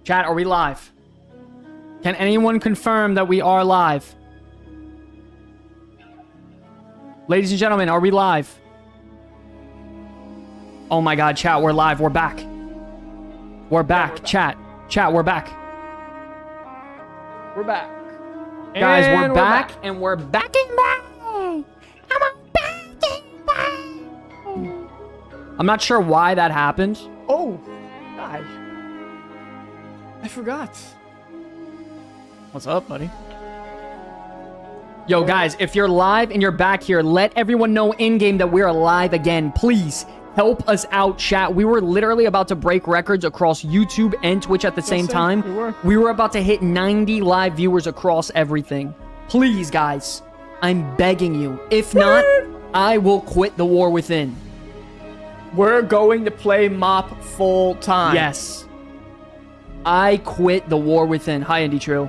Chat, are we live? Can anyone confirm that we are live? Ladies and gentlemen, are we live? Oh my god, chat, we're live. We're back. We're back. Chat, we're back. We're back. Guys, we're back. And we're backing back. I'm not sure why that happened. Oh, God. I forgot. What's up, buddy? Yo, guys, if you're live and you're back here, let everyone know in-game that we're live again. Please help us out, chat. We were literally about to break records across YouTube and Twitch at the same time. We were about to hit 90 live viewers across everything. Please, guys, I'm begging you. If not, I will quit the war within. We're going to play MOP full time. Yes. I quit the war within. Hi, Indy True.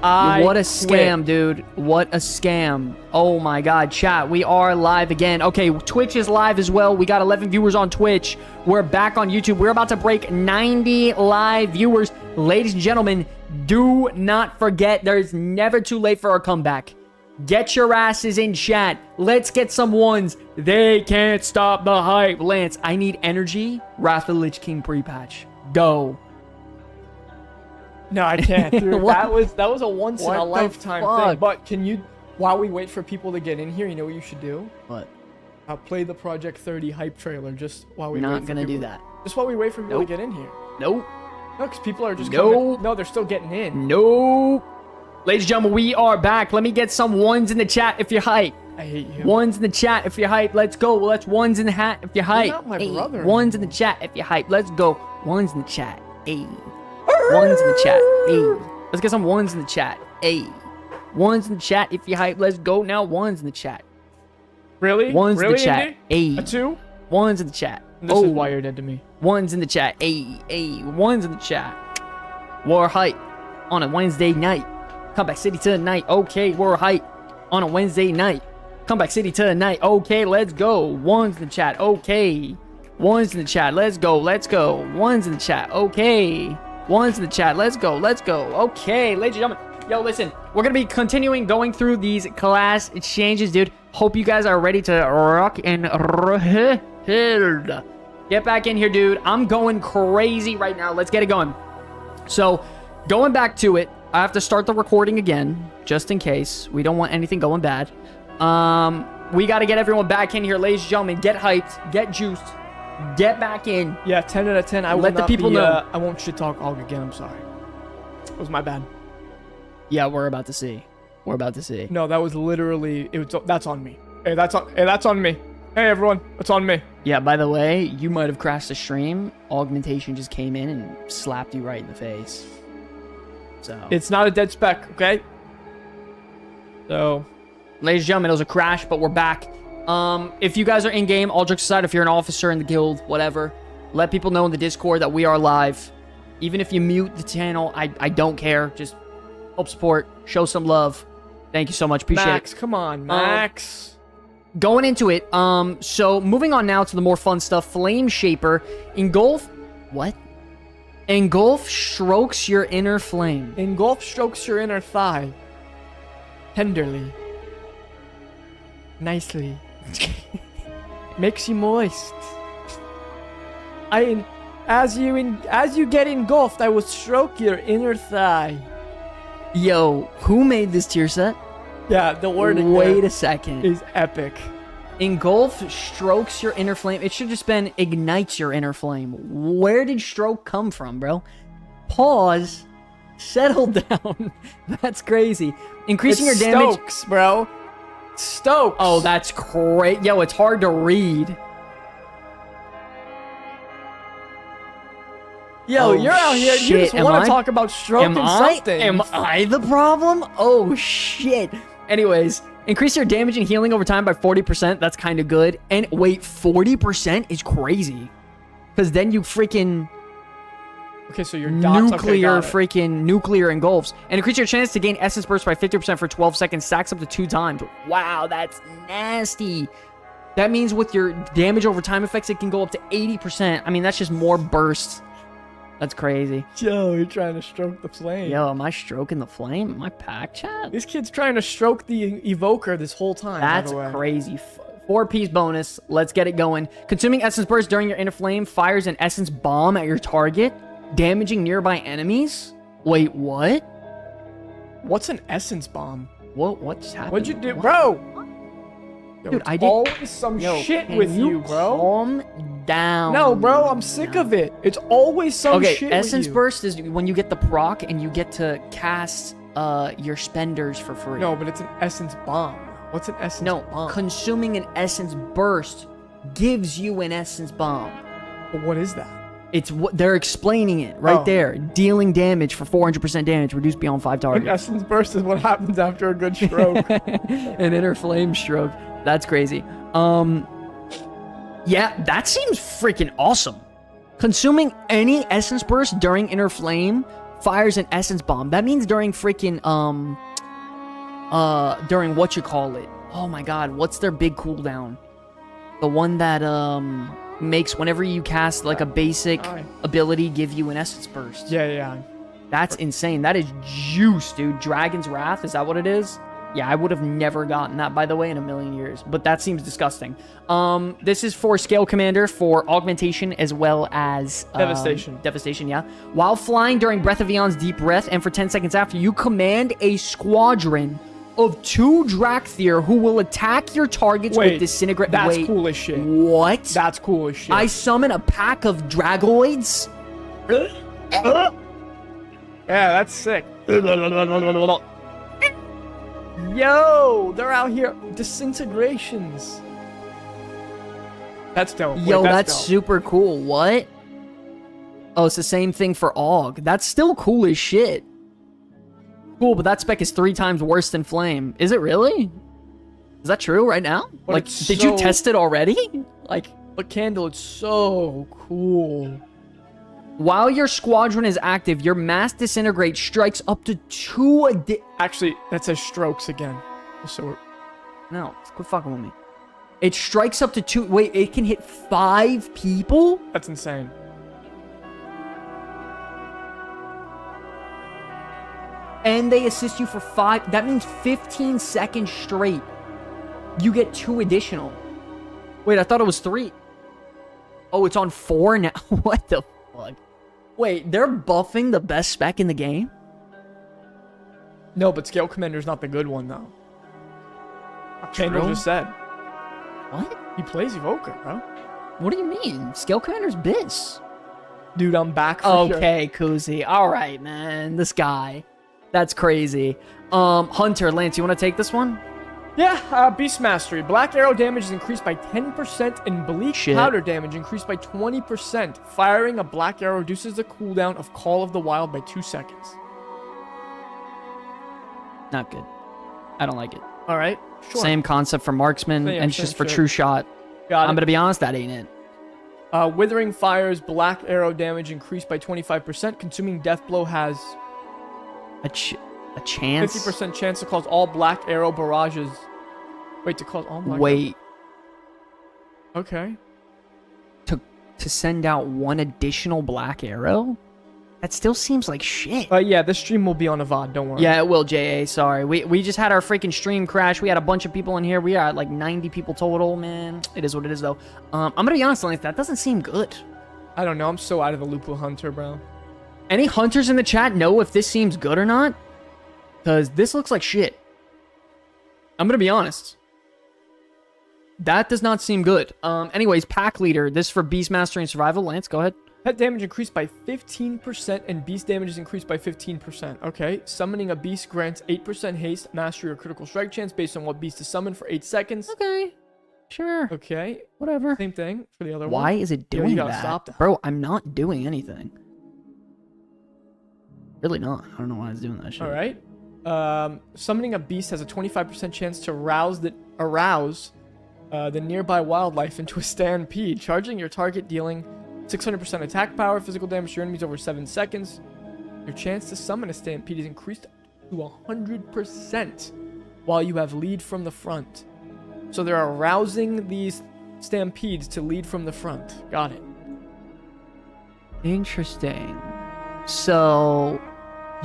What a scam, dude. What a scam. Oh my god, chat, we are live again. Okay, Twitch is live as well. We got 11 viewers on Twitch. We're back on YouTube. We're about to break 90 live viewers. Ladies and gentlemen, do not forget, there's never too late for our comeback. Get your asses in chat. Let's get some ones. They can't stop the hype. Lance, I need energy. Wrath of the Lich King pre-patch. Go. No, I can't. Dude, that was a once in a lifetime thing. But can you, while we wait for people to get in here, you know what you should do? What? Play the Project 30 hype trailer just while we Not gonna do that. Just while we wait for people to get in here. Nope. No, because people are just coming. No, they're still getting in. Nope. Ladies and gentlemen, we are back. Let me get some ones in the chat if you're hype. I hate you. Ones in the chat if you're hype. Let's go. Let's ones in the hat if you're hype. You're not my brother. Ones in the chat if you're hype. Let's go. Ones in the chat. Ayy. Ones in the chat. Ayy. Let's get some ones in the chat. Ayy. Ones in the chat if you're hype. Let's go now. Ones in the chat. Really? Ones in the chat. Ayy. A 2? Ones in the chat. This is why you're dead to me. Ones in the chat. Ayy. Ayy. Ones in the chat. War hype on a Wednesday night. Comeback City tonight. Okay, we're hype on a Wednesday night. Comeback City tonight. Okay, let's go. Ones in the chat. Okay. Ones in the chat. Let's go. Let's go. Ones in the chat. Okay. Ones in the chat. Let's go. Let's go. Okay, ladies and gentlemen. Yo, listen. We're going to be continuing going through these class exchanges, dude. Hope you guys are ready to rock and roll. Get back in here, dude. I'm going crazy right now. Let's get it going. So, going back to it. I have to start the recording again, just in case. We don't want anything going bad. We got to get everyone back in here, ladies and gentlemen. Get hyped, get juiced, get back in. Yeah, 10 out of 10. I let the people know. I won't shit talk Og again. I'm sorry. It was my bad. Yeah, we're about to see. We're about to see. No, that was literally. That's on me. Hey, that's on me. Hey, everyone, it's on me. Yeah. By the way, you might have crashed the stream. Augmentation just came in and slapped you right in the face. So. It's not a dead spec, okay? So, ladies and gentlemen, it was a crash, but we're back. If you guys are in-game, all jokes aside, if you're an officer in the guild, whatever, let people know in the Discord that we are live. Even if you mute the channel, I don't care. Just help support, show some love. Thank you so much. Appreciate Max, it. come on, Max. Going into it, so moving on now to the more fun stuff. Flame Shaper. Engulf... What? Engulf strokes your inner flame. Engulf strokes your inner thigh. Tenderly. Nicely. Makes you moist. As you get engulfed, I will stroke your inner thigh. Yo, who made this tier set? Yeah, the wording Wait a second. Is epic. Engulf strokes your inner flame. It should just been ignites your inner flame. Where did stroke come from, bro? Pause. Settle down. That's crazy. Increasing your damage. Stokes, bro. Stokes. Oh, that's great. Yo, it's hard to read. Yo, you're out here. Shit. You just want to talk about stroking something. Am I the problem? Oh, shit. Anyways, increase your damage and healing over time by 40%. That's kind of good. And wait, 40% is crazy. Because then you freaking... Okay, so your dots, nuclear engulfs. And increase your chance to gain essence burst by 50% for 12 seconds. Stacks up to 2 times. Wow, that's nasty. That means with your damage over time effects, it can go up to 80%. I mean, that's just more bursts. That's crazy. Yo, you're trying to stroke the flame. Yo, am I stroking the flame? Am I pack chat? This kid's trying to stroke the evoker this whole time. That's crazy. 4-piece bonus. Let's get it going. Consuming essence burst during your inner flame fires an essence bomb at your target, damaging nearby enemies. Wait, what? What's an essence bomb? What's happening? What'd you do, bro? Yo, Dude, I did always some shit with you, bro. Calm down. No, bro, I'm sick of it. It's always some shit with you. Essence burst is when you get the proc and you get to cast your spenders for free. No, but it's an essence bomb. What's an essence bomb? No, consuming an essence burst gives you an essence bomb. But what is that? It's what they're explaining it right there. Dealing damage for 400% damage, reduced beyond 5 targets. An essence burst is what happens after a good stroke. An inner flame stroke. That's crazy. Yeah, that seems freaking awesome. Consuming any essence burst during inner flame fires an essence bomb. That means during freaking during what you call it. Oh my god, what's their big cooldown? The one that makes whenever you cast like a basic ability give you an essence burst. Yeah. That's insane. That is juice, dude. Dragon's Wrath, is that what it is? Yeah, I would have never gotten that, by the way, in a million years. But that seems disgusting. This is for Scale Commander for augmentation as well as... Devastation. Devastation, yeah. While flying during Breath of Eon's Deep Breath and for 10 seconds after, you command a squadron of 2 Drakthir who will attack your targets with Disintegrate. That's cool as shit. What? That's cool as shit. I summon a pack of Dragoids? Yeah, that's sick. Yo, they're out here. Disintegrations. That's dope. Yo, that's super cool. What? Oh, it's the same thing for Aug. That's still cool as shit. Cool, but that spec is 3 times worse than Flame. Is it really? Is that true right now? But like, did you test it already? Like, but Candle, it's so cool. While your squadron is active, your mass disintegrate strikes up to 2 Actually, that says strokes again. So no, quit fucking with me. It strikes up to 2. Wait, it can hit 5 people? That's insane. And they assist you for 5. That means 15 seconds straight. You get 2 additional. Wait, I thought it was 3. Oh, it's on 4 now. What the fuck? Wait, they're buffing the best spec in the game? No, but Scale Commander's not the good one, though. Candle just said. What? He plays Evoker, bro. What do you mean? Scale Commander's biz. Dude, I'm back for sure. Okay, Kuzi. All right, man. This guy. That's crazy. Hunter, Lance, you want to take this one? Yeah, Beast Mastery. Black Arrow damage is increased by 10% and Bleak Powder damage increased by 20%. Firing a Black Arrow reduces the cooldown of Call of the Wild by 2 seconds. Not good. I don't like it. All right, sure. Same concept for Marksman, and it's just for True Shot. Got it. I'm going to be honest, that ain't it. Withering Fire's Black Arrow damage increased by 25%. Consuming Death Blow has... A chance? 50% chance to cause all Black Arrow barrages. Wait, to cause all Black Wait. Arrow? Okay. To send out 1 additional Black Arrow? That still seems like shit. Yeah, this stream will be on a VOD, don't worry. Yeah, it will, JA, sorry. We just had our freaking stream crash. We had a bunch of people in here. We are at like 90 people total, man. It is what it is, though. I'm going to be honest, Lance, that doesn't seem good. I don't know. I'm so out of the loop with Hunter, bro. Any hunters in the chat know if this seems good or not? Because this looks like shit. I'm going to be honest. That does not seem good. Anyways, Pack Leader. This is for Beast Mastery and Survival. Lance, go ahead. Pet damage increased by 15% and beast damage is increased by 15%. Okay. Summoning a beast grants 8% haste, mastery, or critical strike chance based on what beast is summoned for 8 seconds. Okay. Sure. Okay. Whatever. Same thing for the other one. Why is it doing you gotta that? Stop that? Bro, I'm not doing anything. Really not. I don't know why it's doing that shit. All right. Summoning a beast has a 25% chance to arouse the nearby wildlife into a stampede, charging your target, dealing 600% attack power, physical damage to your enemies over 7 seconds. Your chance to summon a stampede is increased to 100% while you have lead from the front. So they're arousing these stampedes to lead from the front. Got it. Interesting. So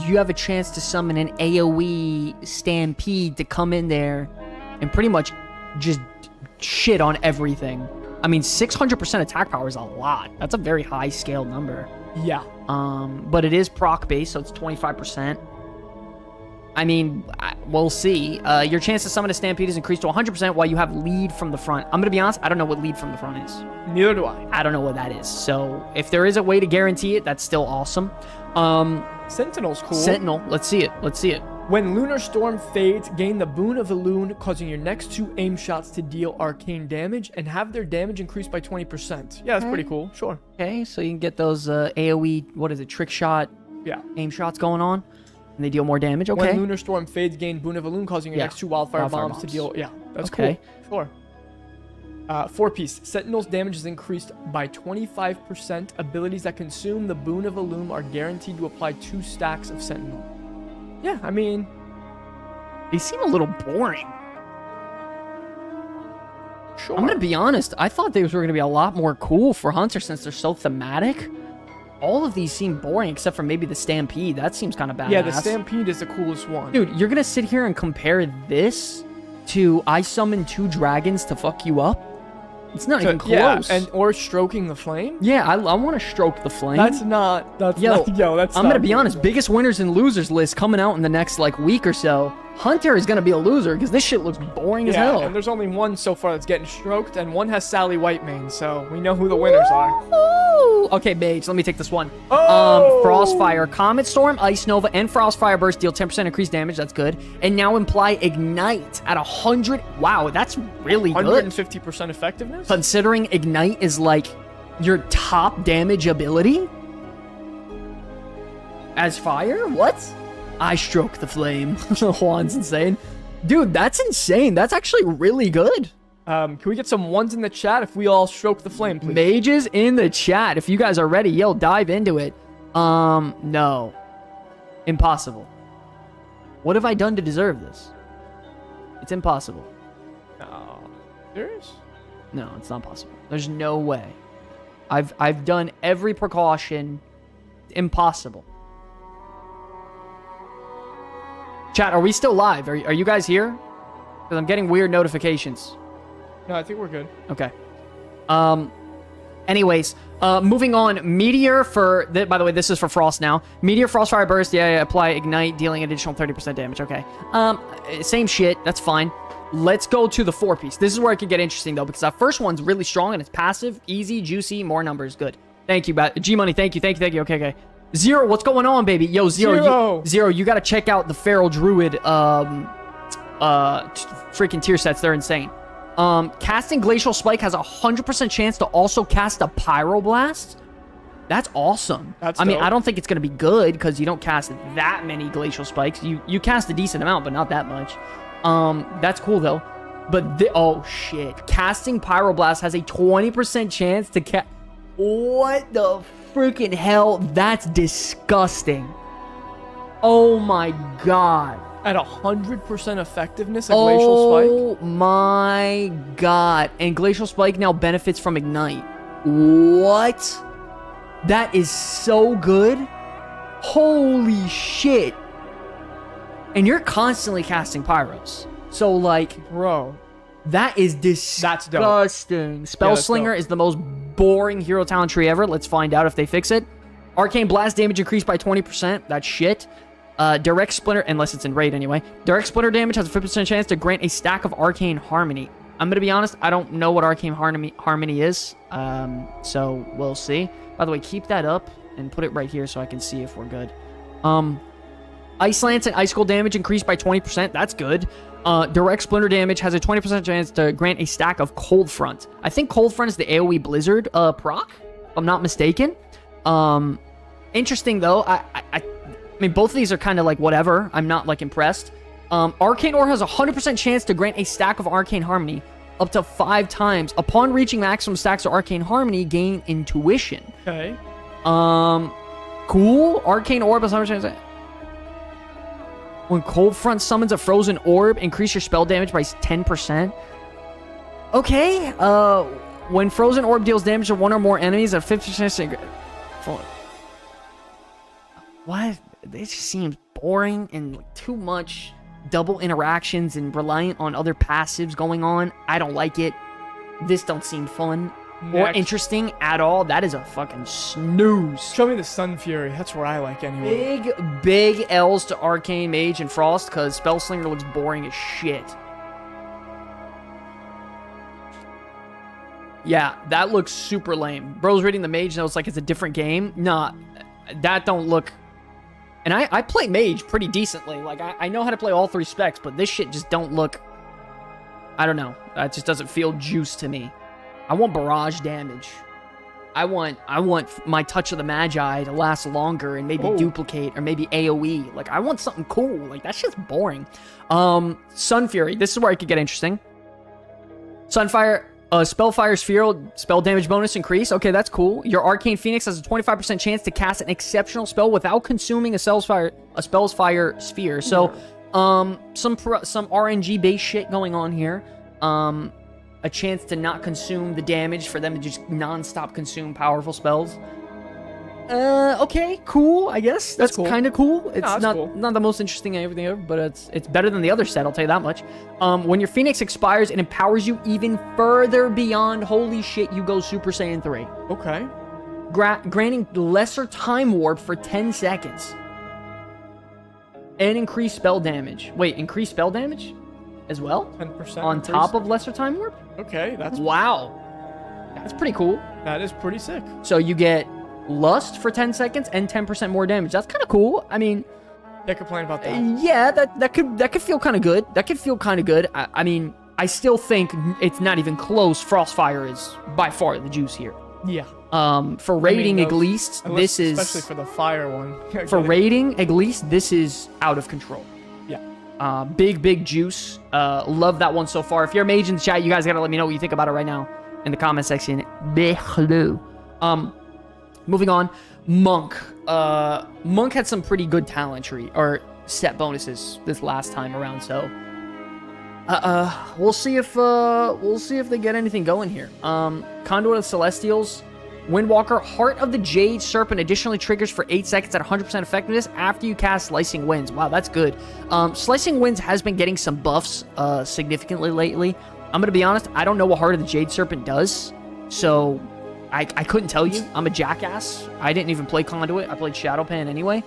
you have a chance to summon an AoE Stampede to come in there and pretty much just shit on everything. I mean, 600% attack power is a lot. That's a very high scale number. Yeah. But it is proc based, so it's 25%. I mean, we'll see. Your chance to summon a Stampede is increased to 100% while you have lead from the front. I'm gonna be honest, I don't know what lead from the front is. Neither do I. I don't know what that is. So if there is a way to guarantee it, that's still awesome. Sentinel's cool. Sentinel, let's see it. Let's see it. When Lunar Storm fades, gain the boon of Elune, causing your next 2 aim shots to deal arcane damage and have their damage increased by 20%. Yeah, that's pretty cool. Sure. Okay, so you can get those AoE, what is it, trick shot, Yeah. aim shots going on, and they deal more damage. Okay. When Lunar Storm fades, gain boon of Elune, causing your next 2 wildfire bombs to deal. Yeah, that's Okay. cool. Sure. 4-piece. Sentinel's damage is increased by 25%. Abilities that consume the boon of Elune are guaranteed to apply 2 stacks of Sentinel. Yeah, I mean, They seem a little boring. sure. I'm gonna be honest. I thought they were gonna be a lot more cool for Hunter since they're so thematic. All of these seem boring except for maybe the Stampede. That seems kind of badass. Yeah, the Stampede is the coolest one. Dude, you're gonna sit here and compare this to I summon 2 dragons to fuck you up? It's not even close. Yeah, or stroking the flame. Yeah, I want to stroke the flame. That's not. That's Yo, that's. I'm not gonna be honest. Biggest winners and losers list coming out in the next like week or so. Hunter is gonna be a loser because this shit looks boring as hell. And there's only one so far that's getting stroked, and one has Sally Whitemane, so we know who the winners are. Ooh. Okay, Mage, let me take this one. Oh! Frostfire, Comet Storm, Ice Nova, and Frostfire Burst deal 10% increased damage. That's good. And now imply Ignite at 100. Wow, that's really good. 150% effectiveness. Considering Ignite is like your top damage ability as fire? What? I stroke the flame. Juan's insane. Dude, that's insane. That's actually really good. Can we get some ones in the chat if we all stroke the flame, please? Mages in the chat. If you guys are ready, yo, dive into it. No. Impossible. What have I done to deserve this? It's impossible. No. Serious? No, it's not possible. There's no way. I've done every precaution. Impossible. Chat, are we still live? Are you guys here? Because I'm getting weird notifications. No, I think we're good. Okay. Anyways, moving on. Meteor for... by the way, this is for Frost now. Meteor, Frostfire Burst. Yeah, apply Ignite, dealing additional 30% damage. Okay. Same shit. That's fine. Let's go to the 4-piece. This is where it could get interesting, though, because that first one's really strong, and it's passive, easy, juicy, more numbers. Good. Thank you, G-Money. Thank you. Okay. Zero, what's going on, baby? Yo, Zero. Zero, you gotta check out the Feral Druid, freaking tier sets. They're insane. Casting Glacial Spike has a 100% chance to also cast a Pyroblast. That's awesome. That's I mean, dope. I don't think it's gonna be good because you don't cast that many Glacial Spikes. You cast a decent amount, but not that much. That's cool though. But oh shit, casting Pyroblast has a 20% chance to cast. What the freaking hell? That's disgusting. Oh my god. At 100% effectiveness, a Glacial Spike? Oh my god. And Glacial Spike now benefits from Ignite. What? That is so good. Holy shit. And you're constantly casting Pyros. So, like, Bro. that is disgusting. Spellslinger is the most boring hero talent tree ever. Let's find out if they fix it. Arcane Blast damage increased by 20%. That's shit. Direct Splinter, unless it's in raid anyway. Direct Splinter damage has a 50% chance to grant a stack of Arcane Harmony. I'm going to be honest, I don't know what Arcane Harmony is. So we'll see. By the way, keep that up and put it right here so I can see if we're good. Ice Lance and Icicle damage increased by 20%. That's good. Direct Splinter damage has a 20% chance to grant a stack of Cold Front. I think Cold Front is the AoE Blizzard proc, if I'm not mistaken. Interesting, though. I mean, both of these are kind of like whatever. I'm not, like, impressed. Arcane Ore has a 100% chance to grant a stack of Arcane Harmony up to 5 times. Upon reaching maximum stacks of Arcane Harmony, gain Intuition. Okay. Cool. Arcane Orb has 100% chance. When Cold Front summons a Frozen Orb, increase your spell damage by 10%. Okay. When Frozen Orb deals damage to one or more enemies at 50%. Full. What? This just seems boring and like too much double interactions and reliant on other passives going on. I don't like it. This don't seem fun or interesting at all. That is a fucking snooze. Show me the Sun Fury. That's what I like anyway. Big L's to Arcane Mage and Frost because Spellslinger looks boring as shit. Yeah, that looks super lame. Bro's reading the Mage notes like it's a different game. Nah, that don't look... And I play Mage pretty decently. Like, I know how to play all 3 specs, but this shit just don't look... I don't know. That just doesn't feel juice to me. I want barrage damage. I want my Touch of the Magi to last longer and maybe duplicate or maybe AoE. Like, I want something cool. Like, that shit's boring. Sun Fury. This is where it could get interesting. Sunfire... Spellfire's Sphere, spell damage bonus increase. Okay, that's cool. Your Arcane Phoenix has a 25% chance to cast an exceptional spell without consuming a spell's fire sphere. So, some RNG based shit going on here. A chance to not consume the damage for them to just non-stop consume powerful spells. Okay, cool. I guess that's cool. Kind of cool. It's cool. Not the most interesting everything ever, but it's better than the other set. I'll tell you that much. When your Phoenix expires, it empowers you even further beyond. Holy shit! You go Super Saiyan 3. Okay. Granting lesser time warp for 10 seconds, and increased spell damage. Wait, increased spell damage as well? 10% on increase? top of lesser time warp. Okay, that's That's pretty cool. That is pretty sick. So you get Lust for 10 seconds and 10% more damage. That's kind of cool. I mean, can't complain about that. Yeah, that could feel kind of good. That could feel kind of good. I mean, I still think it's not even close. Frostfire is by far the juice here. Yeah. For rating at least, this is especially for the fire one. For rating at least, this is out of control. Yeah. Big juice. Love that one so far. If you're a mage in the chat, you guys gotta let me know what you think about it right now in the comment section below. Moving on, Monk. Monk had some pretty good talent tree or set bonuses this last time around, so we'll see if they get anything going here. Conduit of Celestials, Windwalker, Heart of the Jade Serpent additionally triggers for 8 seconds at 100% effectiveness after you cast Slicing Winds. Wow, that's good. Slicing Winds has been getting some buffs significantly lately. I'm gonna be honest, I don't know what Heart of the Jade Serpent does, so I couldn't tell you. I'm a jackass. I didn't even play Conduit. I played Shadowpan anyway.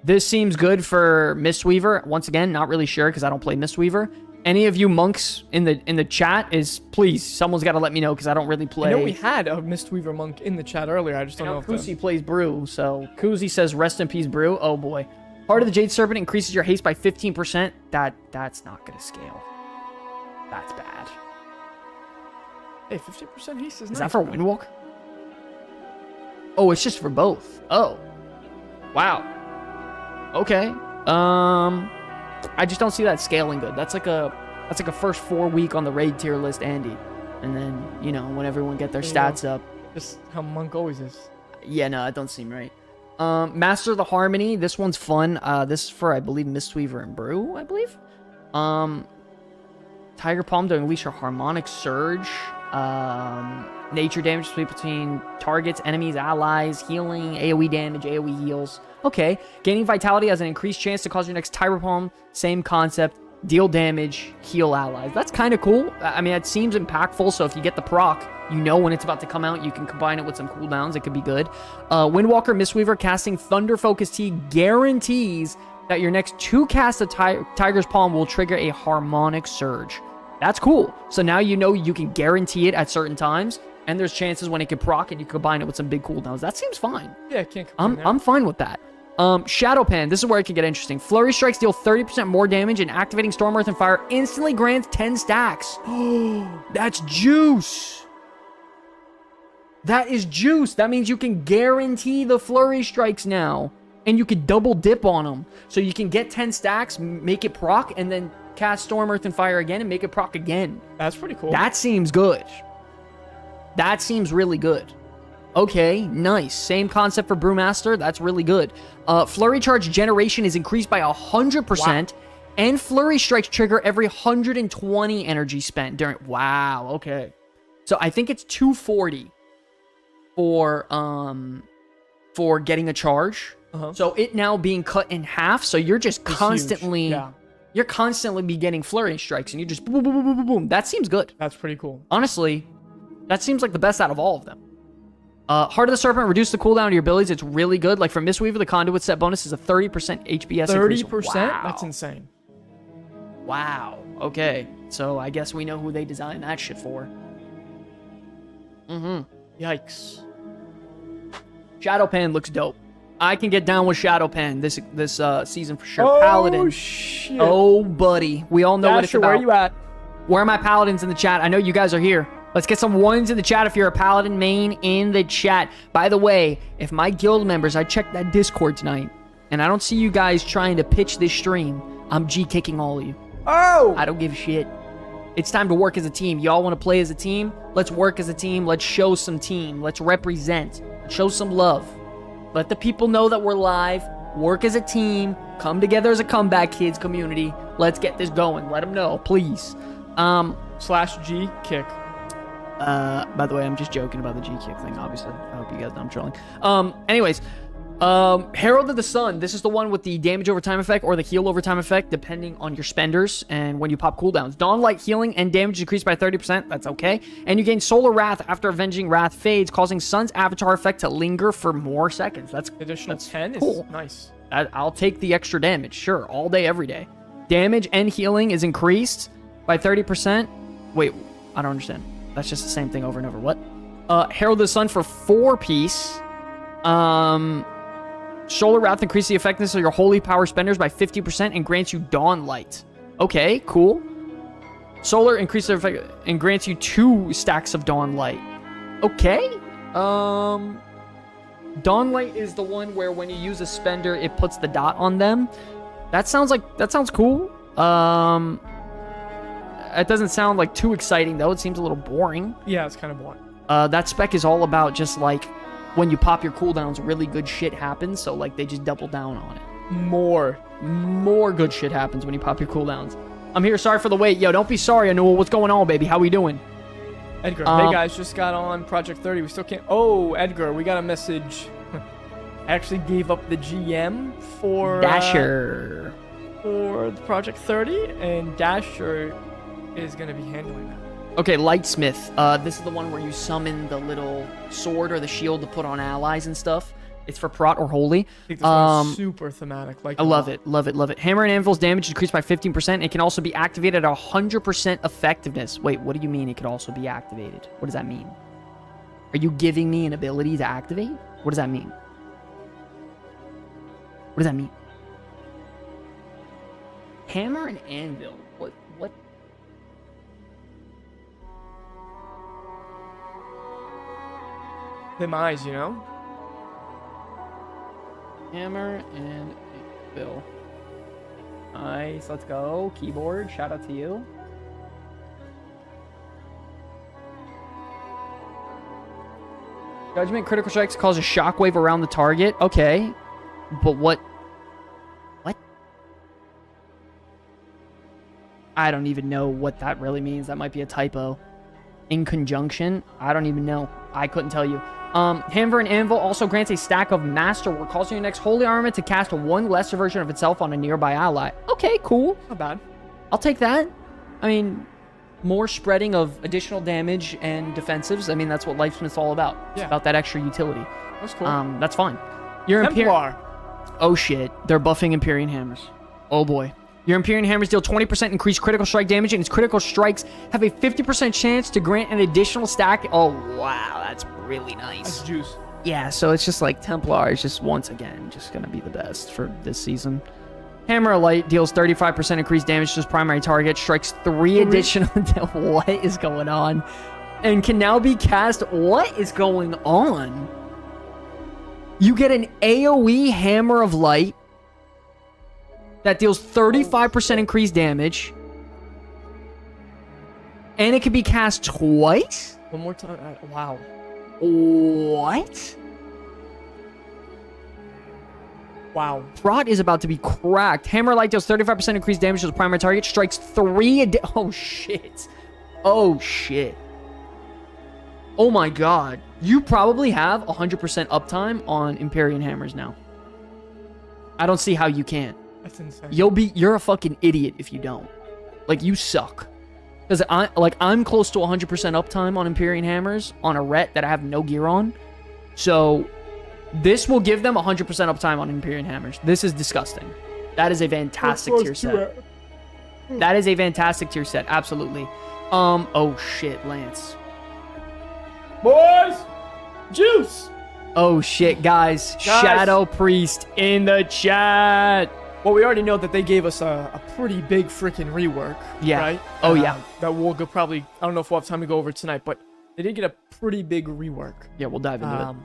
This seems good for Mistweaver. Once again, not really sure because I don't play Mistweaver. Any of you monks in the chat please, someone's got to let me know because I don't really play. I know we had a Mistweaver monk in the chat earlier. I just don't know if Kuzi plays Brew, so Kuzi says rest in peace Brew. Oh boy. Heart of the Jade Serpent increases your haste by 15%. That's not going to scale. That's bad. Hey, 50% haste is nice. Is that for Windwalk? Oh, it's just for both. Oh. Wow. Okay. I just don't see that scaling good. That's like a first 4 week on the raid tier list, Andy. And then, you know, when everyone get their stats up. Just how Monk always is. Yeah, no, that don't seem right. Master of the Harmony. This one's fun. This is for, I believe, Mistweaver and Brew, I believe. Tiger Palm to unleash a harmonic surge. Nature damage split between targets, enemies, allies, healing, AoE damage, AoE heals. Okay. Gaining vitality has an increased chance to cause your next Tiger Palm. Same concept. Deal damage, heal allies. That's kind of cool. I mean, it seems impactful, so if you get the proc, you know when it's about to come out, you can combine it with some cooldowns. It could be good. Windwalker Mistweaver casting Thunder Focus Tea guarantees that your next 2 casts of Tiger's Palm will trigger a harmonic surge. That's cool. So now you know you can guarantee it at certain times, and there's chances when it can proc and you combine it with some big cooldowns. That seems fine. Yeah, can't complain there. I'm fine with that. Shadowpan, this is where it can get interesting. Flurry Strikes deal 30% more damage, and activating Storm, Earth, and Fire instantly grants 10 stacks. That's juice. That is juice. That means you can guarantee the Flurry Strikes now, and you can double dip on them. So you can get 10 stacks, make it proc, and then cast Storm, Earth, and Fire again and make it proc again. That's pretty cool. That seems good. That seems really good. Okay, nice. Same concept for Brewmaster. That's really good. Flurry Charge generation is increased by 100%, and Flurry Strikes trigger every 120 energy spent during... Wow, okay. So I think it's 240 for getting a charge. So it now being cut in half, so you're just constantly you're constantly be getting flurry strikes, and you just boom, boom, boom, boom, boom, boom. That seems good. That's pretty cool. Honestly, that seems like the best out of all of them. Heart of the Serpent, reduce the cooldown of your abilities. It's really good. Like for Mistweaver, the Conduit set bonus is a 30% HBS 30%? Wow. That's insane. Wow. Okay. So I guess we know who they designed that shit for. Yikes. Shadow Pen looks dope. I can get down with Shadow Pen this season for sure. Paladin. Shit. Oh, buddy. We all know what it's about. Where are you at? Where are my Paladins in the chat? I know you guys are here. Let's get some ones in the chat if you're a Paladin main in the chat. By the way, if my guild members, I checked that Discord tonight, and I don't see you guys trying to pitch this stream, I'm G-kicking all of you. Oh! I don't give a shit. It's time to work as a team. Y'all want to play as a team? Let's work as a team. Let's show some team. Let's represent. Let's show some love. Let the people know that we're live. Work as a team. Come together as a Comeback Kids community. Let's get this going. Let them know, please. /G kick. By the way, I'm just joking about the G-kick thing, obviously. I hope you guys know I'm trolling. Anyways, Herald of the Sun. This is the one with the damage over time effect or the heal over time effect, depending on your spenders and when you pop cooldowns. Dawn Light healing and damage decreased by 30%. That's okay. And you gain Solar Wrath after Avenging Wrath fades, causing Sun's avatar effect to linger for more seconds. That's additional 10 cool. Is nice. I'll take the extra damage. Sure. All day, every day. Damage and healing is increased by 30%. Wait, I don't understand. That's just the same thing over and over. What? Herald of the Sun for 4-piece. Solar Wrath increases the effectiveness of your holy power spenders by 50% and grants you Dawn Light. Okay, cool. Solar increases the effect and grants you 2 stacks of Dawn Light. Okay. Dawn Light is the one where when you use a spender, it puts the dot on them. That sounds cool. It doesn't sound like too exciting though. It seems a little boring. Yeah, it's kind of boring. That spec is all about just like when you pop your cooldowns, really good shit happens. So like they just double down on it. More good shit happens when you pop your cooldowns. I'm here. Sorry for the wait. Yo, don't be sorry, Anul. What's going on, baby? How we doing? Edgar, hey guys, just got on Project 30. We still can't. Oh, Edgar, we got a message. I actually gave up the GM for Dasher for the Project 30, and Dasher is gonna be handling that. Okay, Lightsmith. This is the one where you summon the little sword or the shield to put on allies and stuff. It's for Prot or Holy. I think this one's super thematic. Like I love it, love it, love it. Hammer and Anvil's damage decreased by 15%. It can also be activated at 100% effectiveness. Wait, what do you mean it could also be activated? What does that mean? Are you giving me an ability to activate? What does that mean? What does that mean? Hammer and Anvil. What? Them eyes, you know? Hammer and Anvil. Nice, let's go. Keyboard, shout out to you. Judgment critical strikes cause a shockwave around the target. Okay. But what? What? I don't even know what that really means. That might be a typo. In conjunction? I don't even know. I couldn't tell you. Hammer and Anvil also grants a stack of Masterwork, causing your next Holy Armament to cast one lesser version of itself on a nearby ally. Okay, cool. Not bad. I'll take that. I mean, more spreading of additional damage and defensives. I mean, that's what Lightsmith's all about. It's about that extra utility. That's cool. That's fine. Your Templar. Oh shit, they're buffing Empyrean Hammers. Oh boy. Your Empyrean Hammers deal 20% increased critical strike damage, and its critical strikes have a 50% chance to grant an additional stack. Oh wow, that's really nice. That's juice. Yeah, so it's just like Templar is just once again just gonna be the best for this season. Hammer of Light deals 35% increased damage to its primary target, strikes 3 additional. What is going on? And can now be cast. What is going on? You get an AoE Hammer of Light that deals 35% increased damage, and it can be cast twice? One more time. Wow. What? Wow. Prot is about to be cracked. Hammer Light deals 35% increased damage to the primary target, strikes 3 oh shit. Oh shit. Oh my god. You probably have 100% uptime on Empyrean hammers now. I don't see how you can't. That's insane. You're a fucking idiot if you don't. Like, you suck. Because I'm close to 100% uptime on Empyrean hammers on a ret that I have no gear on. So this will give them 100% uptime on Empyrean hammers. This is disgusting. That is a fantastic tier set. That is a fantastic tier set. Absolutely. Oh shit, Lance. Boys! Juice! Oh shit, guys. Shadow Priest in the chat. Well, we already know that they gave us a pretty big freaking rework. Yeah. Right? Oh, yeah. That we'll go probably, I don't know if we'll have time to go over tonight, but they did get a pretty big rework. Yeah, we'll dive into it.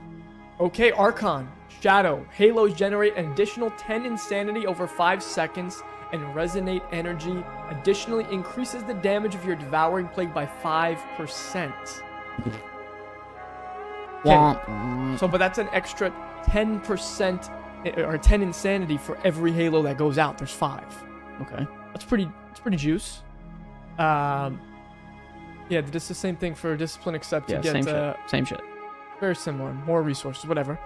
Okay, Archon. Shadow. Halos generate an additional 10 insanity over 5 seconds, and resonate energy additionally increases the damage of your devouring plague by 5%. Okay. So, but that's an extra 10% or 10 insanity for every halo that goes out. There's 5. Okay. That's pretty juice. Yeah, it's the same thing for discipline, except to get same shit. Very similar, more resources, whatever.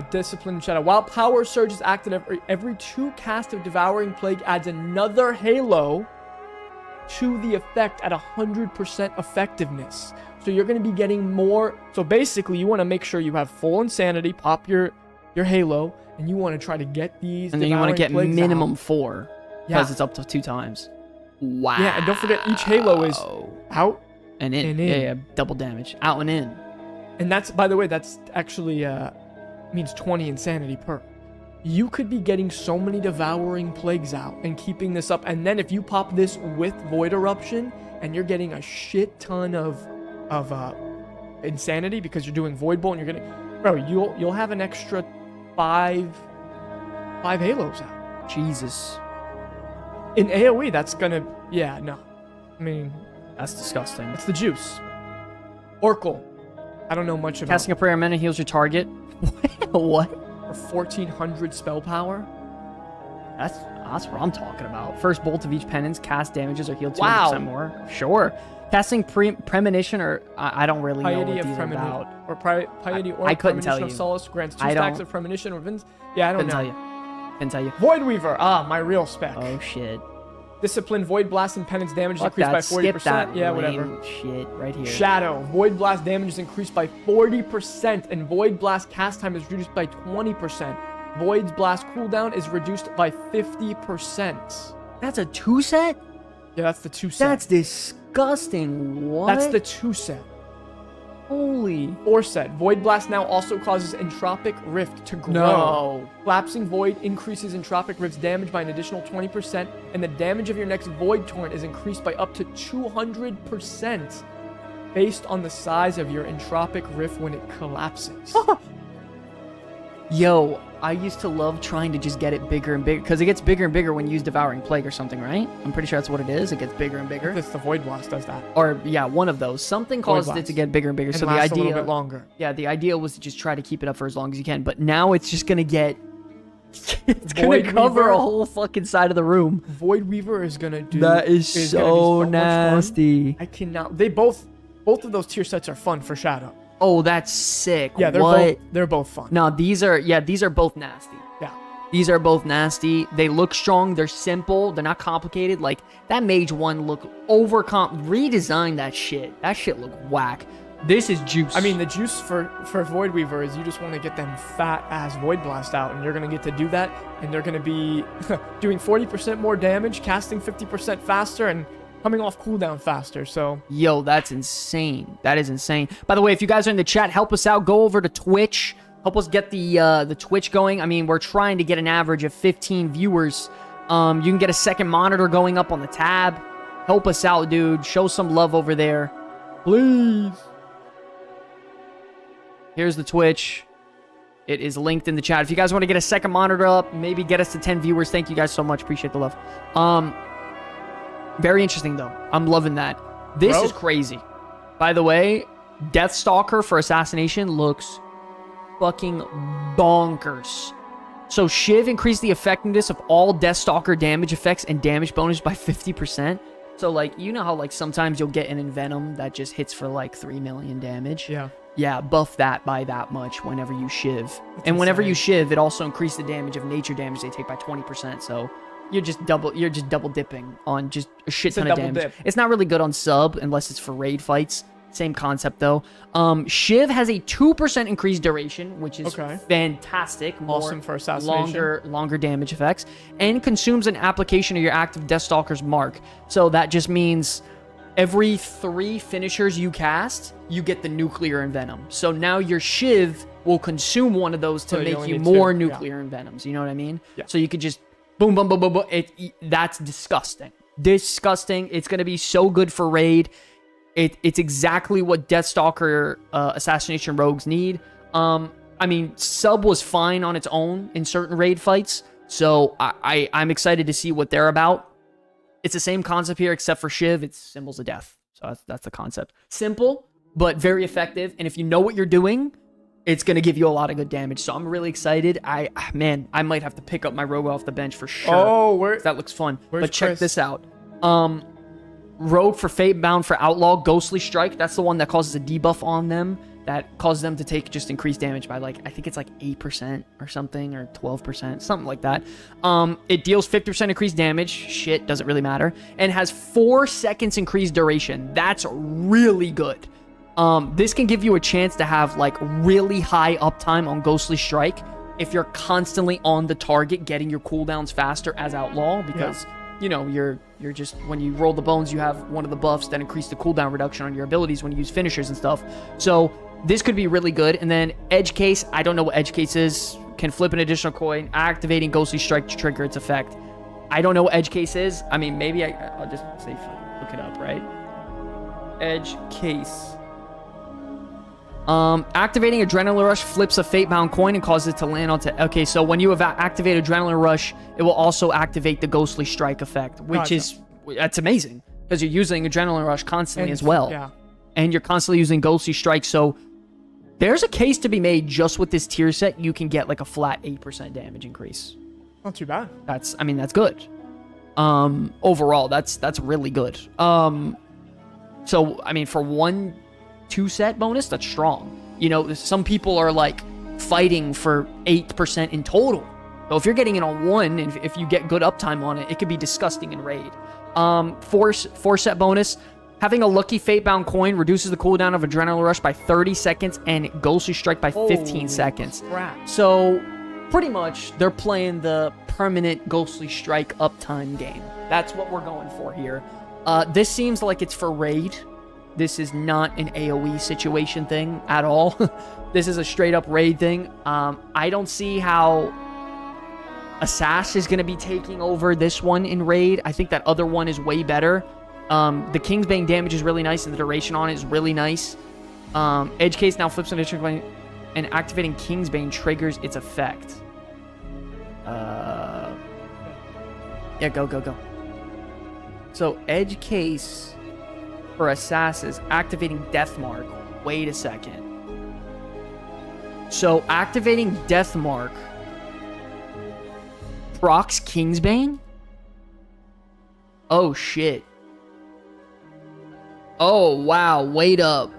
Discipline Shadow. While Power Surge is active, every 2 cast of Devouring Plague adds another halo to the effect at 100% effectiveness. So you're going to be getting more. So basically, you want to make sure you have full insanity, pop your halo, and you want to try to get these. And then you want to get minimum out. 4 because it's up to 2 times. Wow. Yeah, and don't forget each halo is out and in. Yeah, double damage, out and in. And that's, by the way, that's actually means 20 insanity per. You could be getting so many devouring plagues out and keeping this up, and then if you pop this with Void Eruption and you're getting a shit ton of insanity because you're doing Void Bolt and you're getting, bro, you'll have an extra 5 halos out. Jesus. In AoE, that's gonna, yeah, no. I mean, that's disgusting. It's the juice. Oracle. I don't know much about. Casting a prayer mana heals your target. What? For 1400 spell power. That's what I'm talking about. First bolt of each penance, cast damages are healed 200% more. Sure. Casting premonition, or I don't really know what these are about. Or piety or I couldn't tell you. Of Solace grants 2 stacks of premonition or Vins. Yeah, I don't know. Couldn't tell you. Void Weaver. My real spec. Oh shit. Discipline, Void Blast, and Penance damage is increased by 40%. Skip that yeah, whatever. Shit, right here. Shadow. Void Blast damage is increased by 40%, and Void Blast cast time is reduced by 20%. Void's Blast cooldown is reduced by 50%. That's a 2 set? Yeah, that's the 2 set. That's disgusting. What? That's the 2 set. Holy. 4 set. Void Blast now also causes Entropic Rift to grow. No. Collapsing Void increases Entropic Rift's damage by an additional 20%, and the damage of your next Void Torrent is increased by up to 200% based on the size of your Entropic Rift when it collapses. Yo, I used to love trying to just get it bigger and bigger, because it gets bigger and bigger when you use Devouring Plague or something, right? I'm pretty sure that's what it is. It gets bigger and bigger. It's the Void Blast does that. Or, yeah, one of those. Something caused it to get bigger and bigger. And so the idea, a little bit longer. Yeah, the idea was to just try to keep it up for as long as you can. But now it's just going to get... it's going to cover a whole fucking side of the room. Void Weaver is going to do... That is so nasty. I cannot... They both of those tier sets are fun for Shadow. Oh, that's sick. Yeah, they're both fun. No, these are both nasty. Yeah. These are both nasty. They look strong. They're simple. They're not complicated. Like, that mage one look redesign that shit. That shit look whack. This is juice. I mean, the juice for Void Weaver is you just want to get them fat ass Void Blast out, and you're going to get to do that, and they're going to be doing 40% more damage, casting 50% faster, and coming off cooldown faster. So yo, that's insane. That is insane. By the way, if you guys are in the chat, help us out. Go over to Twitch. Help us get the Twitch going. I mean, we're trying to get an average of 15 viewers. You can get a second monitor going up on the tab. Help us out, dude. Show some love over there, please. Here's the Twitch. It is linked in the chat. If you guys want to get a second monitor up, maybe get us to 10 viewers. Thank you guys so much. Appreciate the love. Very interesting, though. I'm loving that. This is crazy. By the way, Deathstalker for Assassination looks fucking bonkers. So Shiv increased the effectiveness of all Deathstalker damage effects and damage bonus by 50%. So, like, you know how, like, sometimes you'll get an Envenom that just hits for, like, 3 million damage? Yeah. Yeah, buff that by that much whenever you shiv. And whenever you shiv, it also increases the damage of nature damage they take by 20%. So you're just double dipping on just a shit ton of damage. Dip. It's not really good on sub unless it's for raid fights. Same concept though. Shiv has a 2% increased duration, which is fantastic. Awesome for assassination. Longer damage effects, and consumes an application of your active Deathstalker's mark. So that just means every 3 finishers you cast, you get the nuclear envenom. So now your Shiv will consume one of those to make you more nuclear envenoms. You know what I mean? Yeah. So you could just boom, boom, boom, boom, boom. That's disgusting. Disgusting. It's going to be so good for raid. It's exactly what Deathstalker assassination rogues need. I mean, sub was fine on its own in certain raid fights. So I'm excited to see what they're about. It's the same concept here, except for Shiv, it's Symbols of Death. So that's the concept. Simple, but very effective. And if you know what you're doing, it's going to give you a lot of good damage. So I'm really excited. I might have to pick up my rogue off the bench for sure. Oh, that looks fun. But check Chris? this out. Rogue for Fatebound for Outlaw, Ghostly Strike. That's the one that causes a debuff on them. That causes them to take just increased damage by, like, I think it's like 8% or something, or 12%, something like that. It deals 50% increased damage. Shit, doesn't really matter. And has 4 seconds increased duration. That's really good. This can give you a chance to have, like, really high uptime on Ghostly Strike if you're constantly on the target, getting your cooldowns faster as Outlaw, because... Yeah. You know, you're just, when you roll the bones, you have one of the buffs that increase the cooldown reduction on your abilities when you use finishers and stuff. So this could be really good. And then Edge Case, I don't know what Edge Case is. Can flip an additional coin, activating Ghostly Strike to trigger its effect. I don't know what Edge Case is. I mean, maybe I'll just say, look it up, right? Edge Case. Activating Adrenaline Rush flips a Fatebound coin and causes it to land onto... Okay, so when you activate Adrenaline Rush, it will also activate the Ghostly Strike effect, which is... That's amazing, because you're using Adrenaline Rush constantly as well. Yeah. And you're constantly using Ghostly Strike, so there's a case to be made just with this tier set. You can get like a flat 8% damage increase. Not too bad. That's good. Overall, that's really good. So, I mean, for 1-2 set bonus, that's strong. You know, some people are like fighting for 8% in total. So if you're getting it on 1, and if you get good uptime on it, it could be disgusting in raid. 4 set bonus. Having a lucky Fatebound coin reduces the cooldown of Adrenaline Rush by 30 seconds and Ghostly Strike by 15 seconds. Crap. So pretty much they're playing the permanent Ghostly Strike uptime game. That's what we're going for here. This seems like it's for raid. This is not an AoE situation thing at all. This is a straight up raid thing. I don't see how Assass is going to be taking over this one in raid. I think that other one is way better. The Kingsbane damage is really nice, and the duration on it is really nice. Edge Case now flips an additional coin, and activating Kingsbane triggers its effect. Yeah, go. So Edge Case for Assassins, activating Deathmark. Wait a second. So activating Deathmark procs Kingsbane? Oh shit. Oh wow, wait up.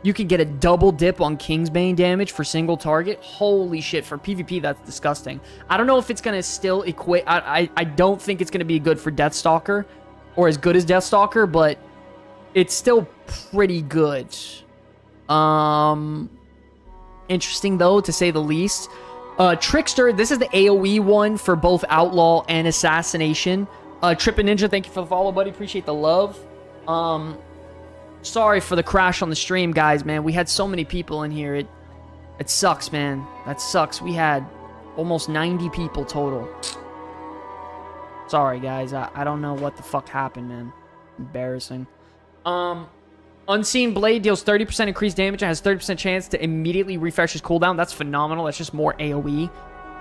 You can get a double dip on Kingsbane damage for single target. Holy shit, for PvP that's disgusting. I don't know if it's gonna still equate. I don't think it's gonna be good for Deathstalker, or as good as Deathstalker, but it's still pretty good. Interesting though, to say the least. Trickster, this is the AoE one for both Outlaw and Assassination. Trippin' Ninja, thank you for the follow, buddy. Appreciate the love. Sorry for the crash on the stream, guys, man. We had so many people in here. It sucks, man. That sucks. We had almost 90 people total. Sorry, guys. I don't know what the fuck happened, man. Embarrassing. Unseen Blade deals 30% increased damage and has 30% chance to immediately refresh his cooldown. That's phenomenal. That's just more AoE.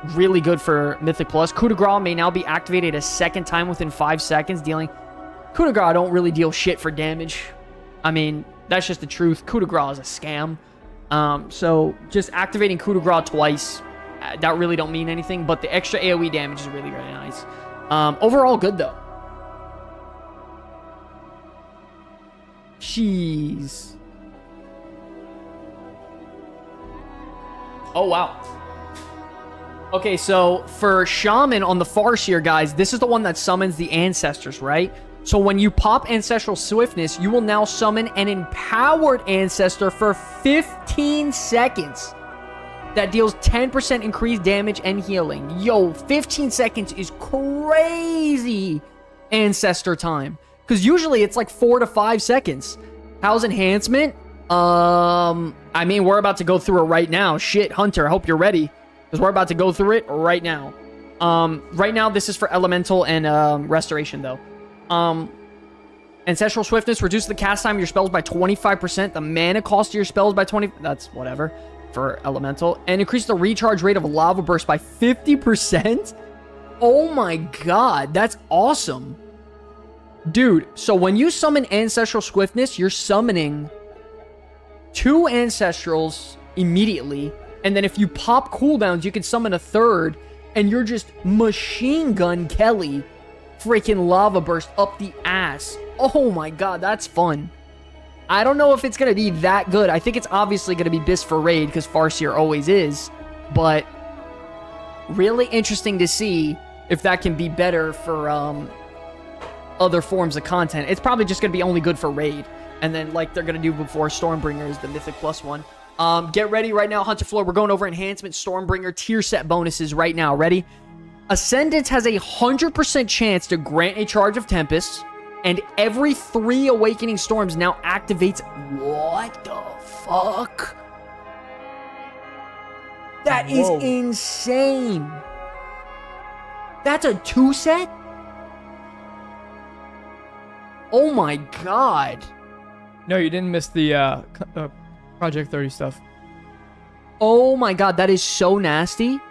Really good for Mythic Plus. Coup de Grace may now be activated a second time within 5 seconds, dealing... Coup de Grace don't really deal shit for damage. I mean, that's just the truth. Coup de Grace is a scam. So just activating Coup de Grace twice, that really don't mean anything, but the extra AoE damage is really, really nice. Overall, good, though. Jeez. Oh, wow. Okay, so for Shaman on the Farseer, guys, this is the one that summons the Ancestors, right? So when you pop Ancestral Swiftness, you will now summon an Empowered Ancestor for 15 seconds. That deals 10% increased damage and healing. Yo, 15 seconds is crazy Ancestor time. Because usually it's like 4 to 5 seconds. How's Enhancement? I mean, we're about to go through it right now. Shit, Hunter, I hope you're ready. Because we're about to go through it right now. Right now, this is for Elemental and Restoration, though. Ancestral Swiftness reduces the cast time of your spells by 25%. The mana cost of your spells by 20... That's whatever. For Elemental. And increase the recharge rate of Lava Burst by 50%? Oh my god, that's awesome. Dude, so when you summon Ancestral Swiftness, you're summoning 2 Ancestrals immediately. And then if you pop cooldowns, you can summon a 3rd. And you're just machine gun Kelly freaking Lava Burst up the ass. Oh my god, that's fun. I don't know if it's going to be that good. I think it's obviously going to be BIS for Raid, because Farseer always is. But really interesting to see if that can be better for other forms of content. It's probably just going to be only good for Raid. And then, like they're going to do before, Stormbringer is the Mythic +1. Get ready right now, Hunter Floor. We're going over Enhancement Stormbringer tier set bonuses right now. Ready? Ascendance has a 100% chance to grant a charge of Tempest. And every 3 Awakening Storms now activates... What the fuck? That is insane. That's a 2 set? Oh my god. No, you didn't miss the Project 30 stuff. Oh my god, that is so nasty.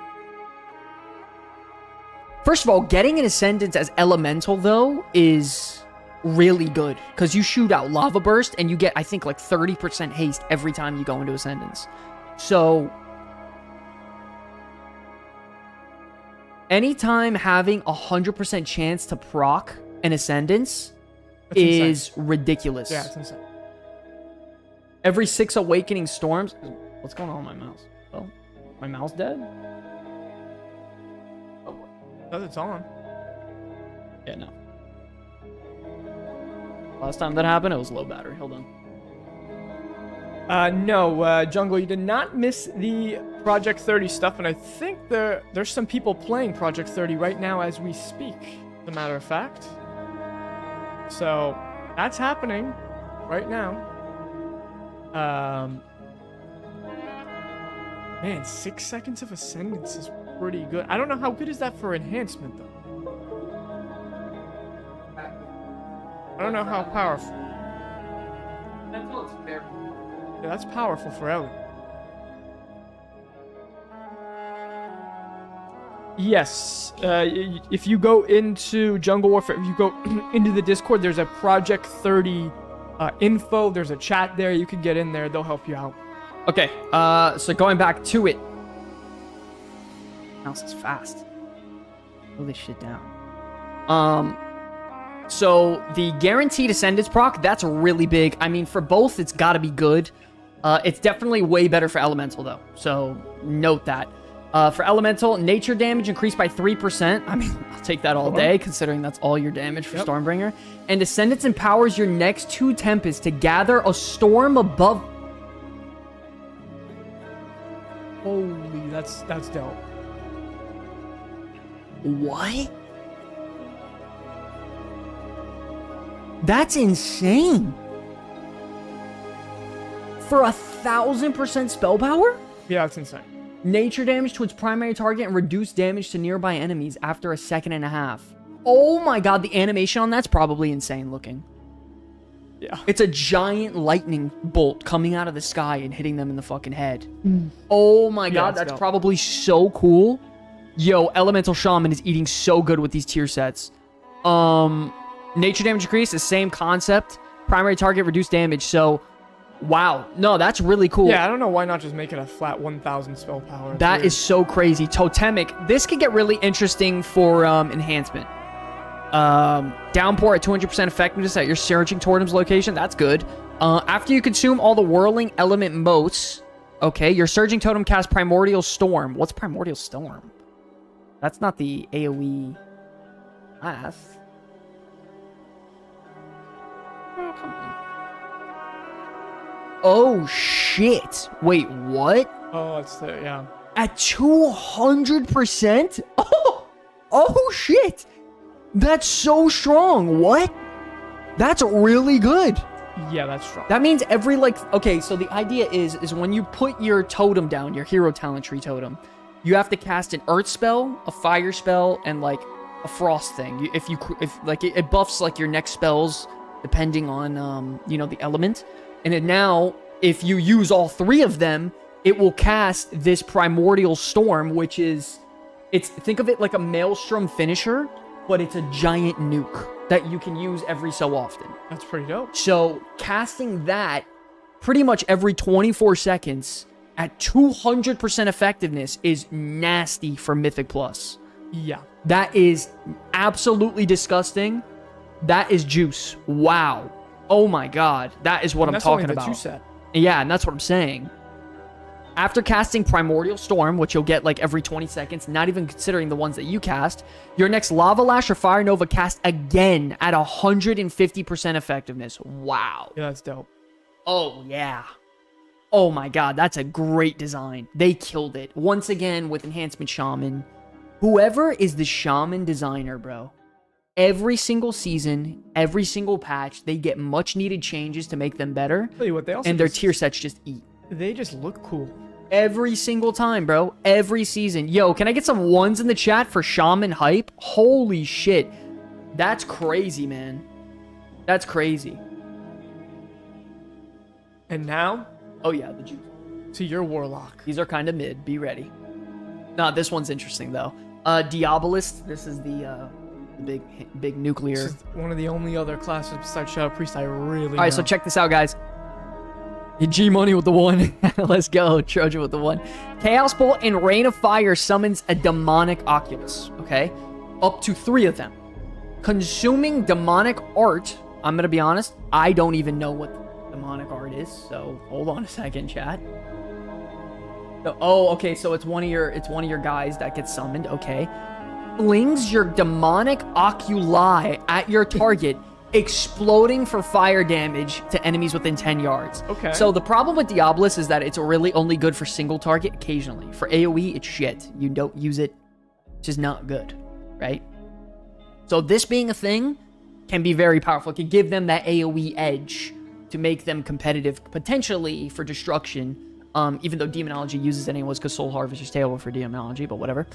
First of all, getting an Ascendance as Elemental, though, is really good. Because you shoot out Lava Burst, and you get, I think, like 30% haste every time you go into Ascendance. So, anytime having a 100% chance to proc an Ascendance is ridiculous. Yeah, it's insane. Every 6 Awakening Storms... What's going on with my mouse? Oh, my mouse dead? No, it's on. Yeah, no. Last time that happened, it was low battery. Hold on. No, Jungle, you did not miss the Project 30 stuff, and I think there's some people playing Project 30 right now as we speak, as a matter of fact. So, that's happening right now. Man, 6 seconds of Ascendance is pretty good. I don't know how good is that for Enhancement, though. I don't know how powerful. Yeah, that's powerful for Ellie. Yes, if you go into Jungle Warfare, if you go into the Discord, there's a Project 30 info. There's a chat there. You can get in there. They'll help you out. Okay, so going back to it. Mouse is fast. Slow this shit down. So the guaranteed Ascendance proc, that's really big. I mean, for both, it's got to be good. It's definitely way better for Elemental, though. So note that. For Elemental, nature damage increased by 3%. I mean, I'll take that all day, considering that's all your damage for Stormbringer. And Ascendance empowers your next 2 Tempests to gather a storm above... Holy, that's dope. What? That's insane. For 1,000% spell power? Yeah, that's insane. Nature damage to its primary target and reduce damage to nearby enemies after 1.5 seconds. Oh my god, the animation on that's probably insane looking. Yeah. It's a giant lightning bolt coming out of the sky and hitting them in the fucking head. Oh my god, that's probably so cool. Yo, Elemental Shaman is eating so good with these tier sets. Nature damage increase, the same concept. Primary target, reduced damage. So, wow. No, that's really cool. Yeah, I don't know why not just make it a flat 1,000 spell power. That is so crazy. Totemic. This could get really interesting for Enhancement. Downpour at 200% effectiveness at your Surging Totem's location. That's good. After you consume all the Whirling Element motes, okay, your Surging Totem casts Primordial Storm. What's Primordial Storm? That's not the AoE class. Oh, come on. Oh, shit. Wait, what? Oh, it's the, yeah. At 200%? Oh, shit. That's so strong. What? That's really good. Yeah, that's strong. That means every, okay, so the idea is when you put your totem down, your hero talent tree totem, you have to cast an earth spell, a fire spell, and, like, a frost thing. If it buffs, like, your next spells depending on, the element. And then now, if you use all three of them, it will cast this Primordial Storm, which is, think of it like a Maelstrom finisher, but it's a giant nuke that you can use every so often. That's pretty dope. So casting that pretty much every 24 seconds at 200% effectiveness is nasty for Mythic Plus. Yeah. That is absolutely disgusting. That is juice. Wow. Oh my god. That is what I'm talking about. That's only the 2 set. Yeah, and that's what I'm saying. After casting Primordial Storm, which you'll get like every 20 seconds, not even considering the ones that you cast, your next Lava Lash or Fire Nova cast again at 150% effectiveness. Wow. Yeah, that's dope. Oh, yeah. Oh my god, that's a great design. They killed it. Once again with Enhancement Shaman. Whoever is the Shaman designer, bro, every single season, every single patch, they get much needed changes to make them better. Tell you what, they also and their tier sets just eat. They just look cool. Every single time, bro. Every season. Yo, can I get some ones in the chat for Shaman hype? Holy shit. That's crazy, man. That's crazy. And now, oh yeah, the juice. To your Warlock. These are kind of mid. Be ready. Nah, this one's interesting, though. Diabolist. This is the big nuclear. This is one of the only other classes besides Shadow Priest I really All right, so check this out, guys. G Money with the 1. Let's go. Trojan with the 1. Chaos Bolt and Rain of Fire summons a demonic Oculus. Okay? Up to 3 of them. Consuming demonic art. I'm going to be honest. I don't even know what demonic art is. So hold on a second, chat. So, oh, okay. So it's one of your guys that gets summoned. Okay. Flings your demonic oculi at your target, exploding for fire damage to enemies within 10 yards. Okay. So the problem with Diabolus is that it's really only good for single target occasionally. For AoE, it's shit. You don't use it. It's just not good, right? So this being a thing can be very powerful. It can give them that AoE edge to make them competitive, potentially for destruction. Even though Demonology uses it anyways, because Soul Harvest is terrible for Demonology, but whatever.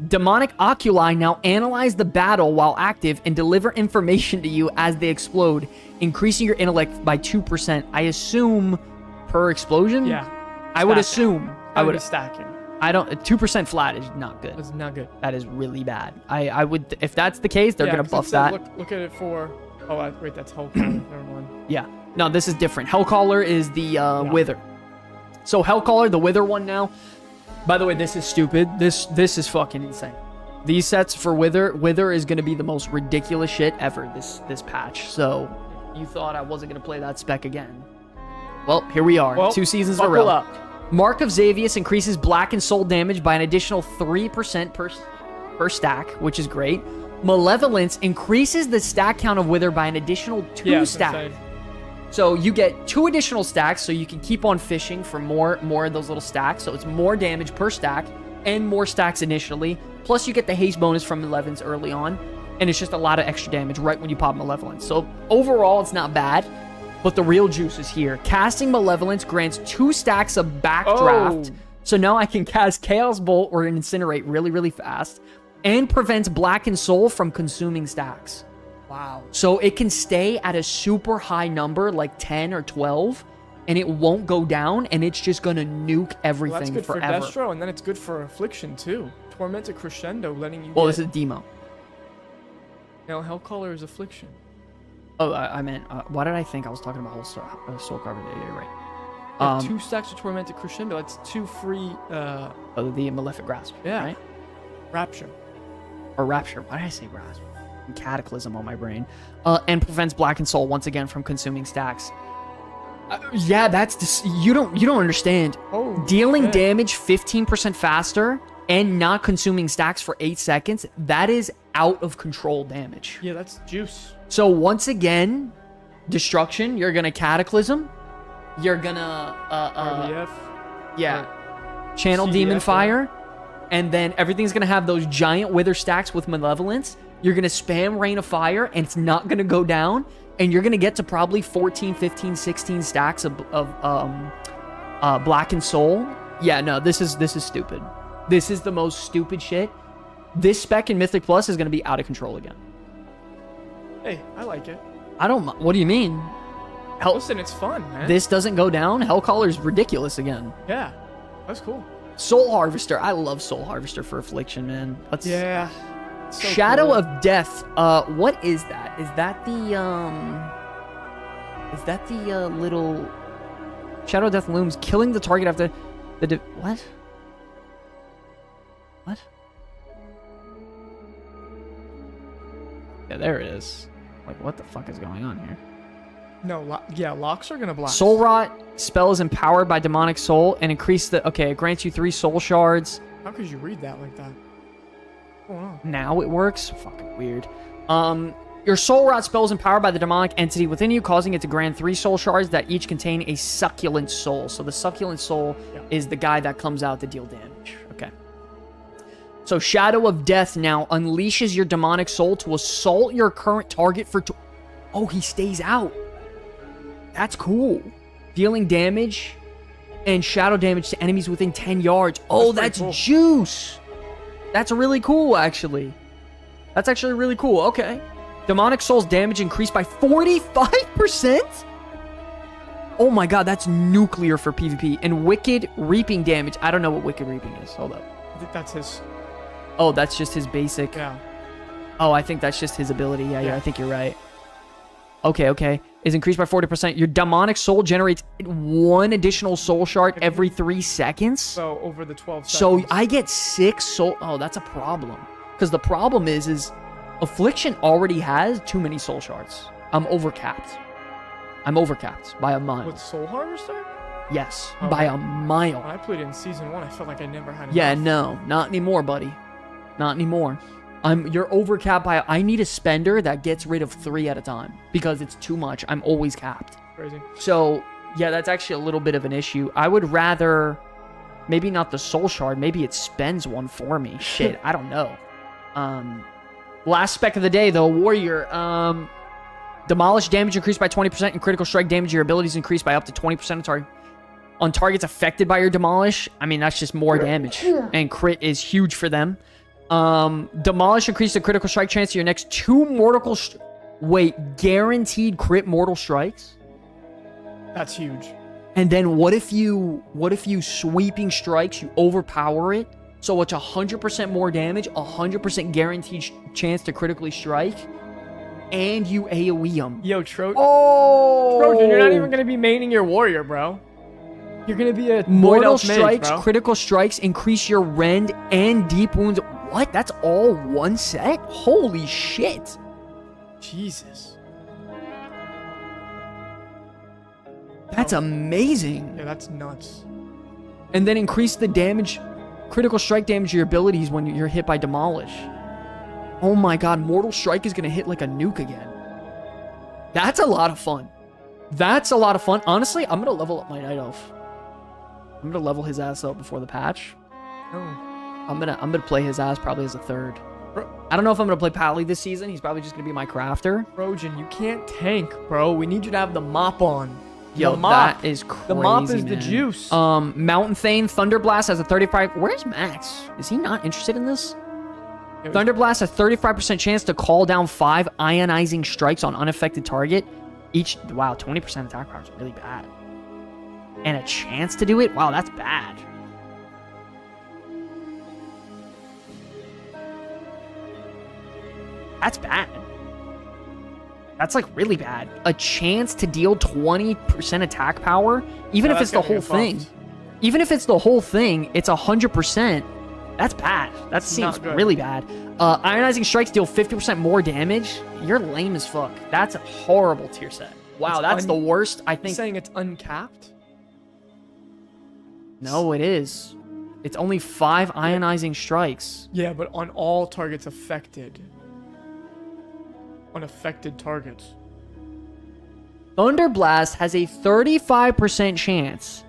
Demonic Oculi now analyze the battle while active and deliver information to you as they explode, increasing your intellect by 2%. I assume per explosion? Yeah. I would assume. I would be stacking. I don't. 2% flat is not good. That's not good. That is really bad. I would. If that's the case, they're gonna buff that. Look at it for. Oh, wait, that's Hellcaller. Never mind. Yeah. No, this is different. Hellcaller is the Wither. So Hellcaller, the Wither one now. By the way, this is stupid. This is fucking insane. These sets for Wither is going to be the most ridiculous shit ever this patch. So you thought I wasn't going to play that spec again. Well, here we are. 2 seasons in a row. Mark of Xavius increases Black and Soul damage by an additional 3% per stack, which is great. Malevolence increases the stack count of Wither by an additional 2 stacks. So you get 2 additional stacks, so you can keep on fishing for more of those little stacks. So it's more damage per stack and more stacks initially. Plus you get the haste bonus from Malevolence early on, and it's just a lot of extra damage right when you pop Malevolence. So overall, it's not bad, but the real juice is here. Casting Malevolence grants 2 stacks of backdraft. Oh. So now I can cast Chaos Bolt or Incinerate really, really fast, and prevents Black and Soul from consuming stacks. Wow. So it can stay at a super high number, like 10 or 12, and it won't go down, and it's just going to nuke everything that's good forever. For Destro, and then it's good for Affliction, too. Tormented Crescendo, letting you this is demo. Now, Hellcaller is Affliction. Oh, I meant, why did I think I was talking about Soul Carver? Yeah, you're right. 2 stacks of Tormented Crescendo, that's 2 free... the Malefic Grasp, yeah. right? Rapture. Or Rapture. Why did I say Grasp? Cataclysm on my brain. And prevents Black and Soul once again from consuming stacks. Yeah, that's you don't understand. Oh, dealing shit. damage 15% faster and not consuming stacks for 8 seconds, that is out of control damage. Yeah, that's juice. So once again, destruction, you're gonna Cataclysm, you're gonna RDF. yeah, channel CDF, Demon yeah. Fire, and then everything's gonna have those giant Wither stacks with Malevolence. You're gonna spam Rain of Fire, and it's not gonna go down, and you're gonna get to probably 14, 15, 16 stacks of Black and Soul. Yeah, no, this is stupid. This is the most stupid shit. This spec in Mythic Plus is gonna be out of control again. Hey, I like it. I don't. What do you mean? Listen, it's fun, man. This doesn't go down. Hellcaller's ridiculous again. Yeah, that's cool. Soul Harvester. I love Soul Harvester for Affliction, man. Let's. Yeah. So Shadow cool. of Death. What is that? Is that the little Shadow of Death looms killing the target after the what? What? Yeah, there it is. Like, what the fuck is going on here? No, yeah, locks are gonna blast. Soul Rot spell is empowered by Demonic Soul and increase the. Okay, it grants you 3 soul shards. How could you read that like that? What's going on? Now it works. Fucking weird. Your Soul Rot spell is empowered by the demonic entity within you, causing it to grant 3 soul shards that each contain a succulent soul. So the succulent soul is the guy that comes out to deal damage. Okay. So Shadow of Death now unleashes your demonic soul to assault your current target for. Oh, he stays out. That's cool. Dealing damage and shadow damage to enemies within 10 yards. Oh, that's cool. juice. That's really cool, actually. That's actually really cool. Okay. Demonic Soul's damage increased by 45%? Oh my god, that's nuclear for PvP. And Wicked Reaping damage. I don't know what Wicked Reaping is. Hold up. I think that's his. Oh, that's just his basic. Yeah. Oh, I think that's just his ability. Yeah, I think you're right. Okay. Is increased by 40%. Your demonic soul generates 1 additional soul shard every 3 seconds. So over the 12 seconds. So I get 6 soul. Oh, that's a problem. Because the problem is Affliction already has too many soul shards. I'm overcapped. I'm overcapped by a mile. With Soul Harvester? Yes, Oh, by wow. a mile. When I played it in Season 1, I felt like I never had enough. Yeah, no, not anymore, buddy. Not anymore. You're overcapped by. I need a spender that gets rid of 3 at a time because it's too much. I'm always capped. Crazy. So yeah, that's actually a little bit of an issue. I would rather maybe not the soul shard. Maybe it spends 1 for me. Shit, I don't know. Last spec of the day though, Warrior. Demolish damage increased by 20% and critical strike damage. Your abilities increased by up to 20% on targets affected by your demolish. I mean, that's just more damage. And crit is huge for them. Demolish increased the critical strike chance to your next 2 mortal guaranteed crit mortal strikes. That's huge. And then what if you sweeping strikes, you overpower it, so it's 100% more damage, 100% guaranteed chance to critically strike, and you AoE them. Yo, Trojan, Oh! you're not even gonna be maining your warrior, bro. You're gonna be a Mortal Void Elf mage, strikes, bro. critical strikes, increase your rend and deep wounds. What? That's all 1 set? Holy shit. Jesus. That's amazing. Yeah, that's nuts. And then increase the damage, critical strike damage of your abilities when you're hit by Demolish. Oh my god, Mortal Strike is going to hit like a nuke again. That's a lot of fun. That's a lot of fun. Honestly, I'm going to level up my Night Elf. I'm going to level his ass up before the patch. Oh. I'm gonna play his ass probably as a 3rd. Bro. I don't know if I'm going to play Pally this season. He's probably just going to be my crafter. Trojan, you can't tank, bro. We need you to have the mop on. Yo, the mop. that is crazy, The mop is man. the juice. Mountain Thane Thunderblast has a 35. Where's Max? Is he not interested in this? Thunderblast has 35% chance to call down 5 ionizing strikes on unaffected target. Each, wow, 20% attack power is really bad. And a chance to do it? Wow, that's bad. That's bad. That's like really bad. A chance to deal 20% attack power, even if it's the whole thing. Even if it's the whole thing, it's 100%. That's bad. That seems not good. really bad. Ionizing strikes deal 50% more damage. You're lame as fuck. That's a horrible tier set. Wow, that's the worst. I think. Saying it's uncapped? No, it is. It's only 5 ionizing strikes. Yeah, but on all targets affected. On affected targets. Thunder Blast has a 35% chance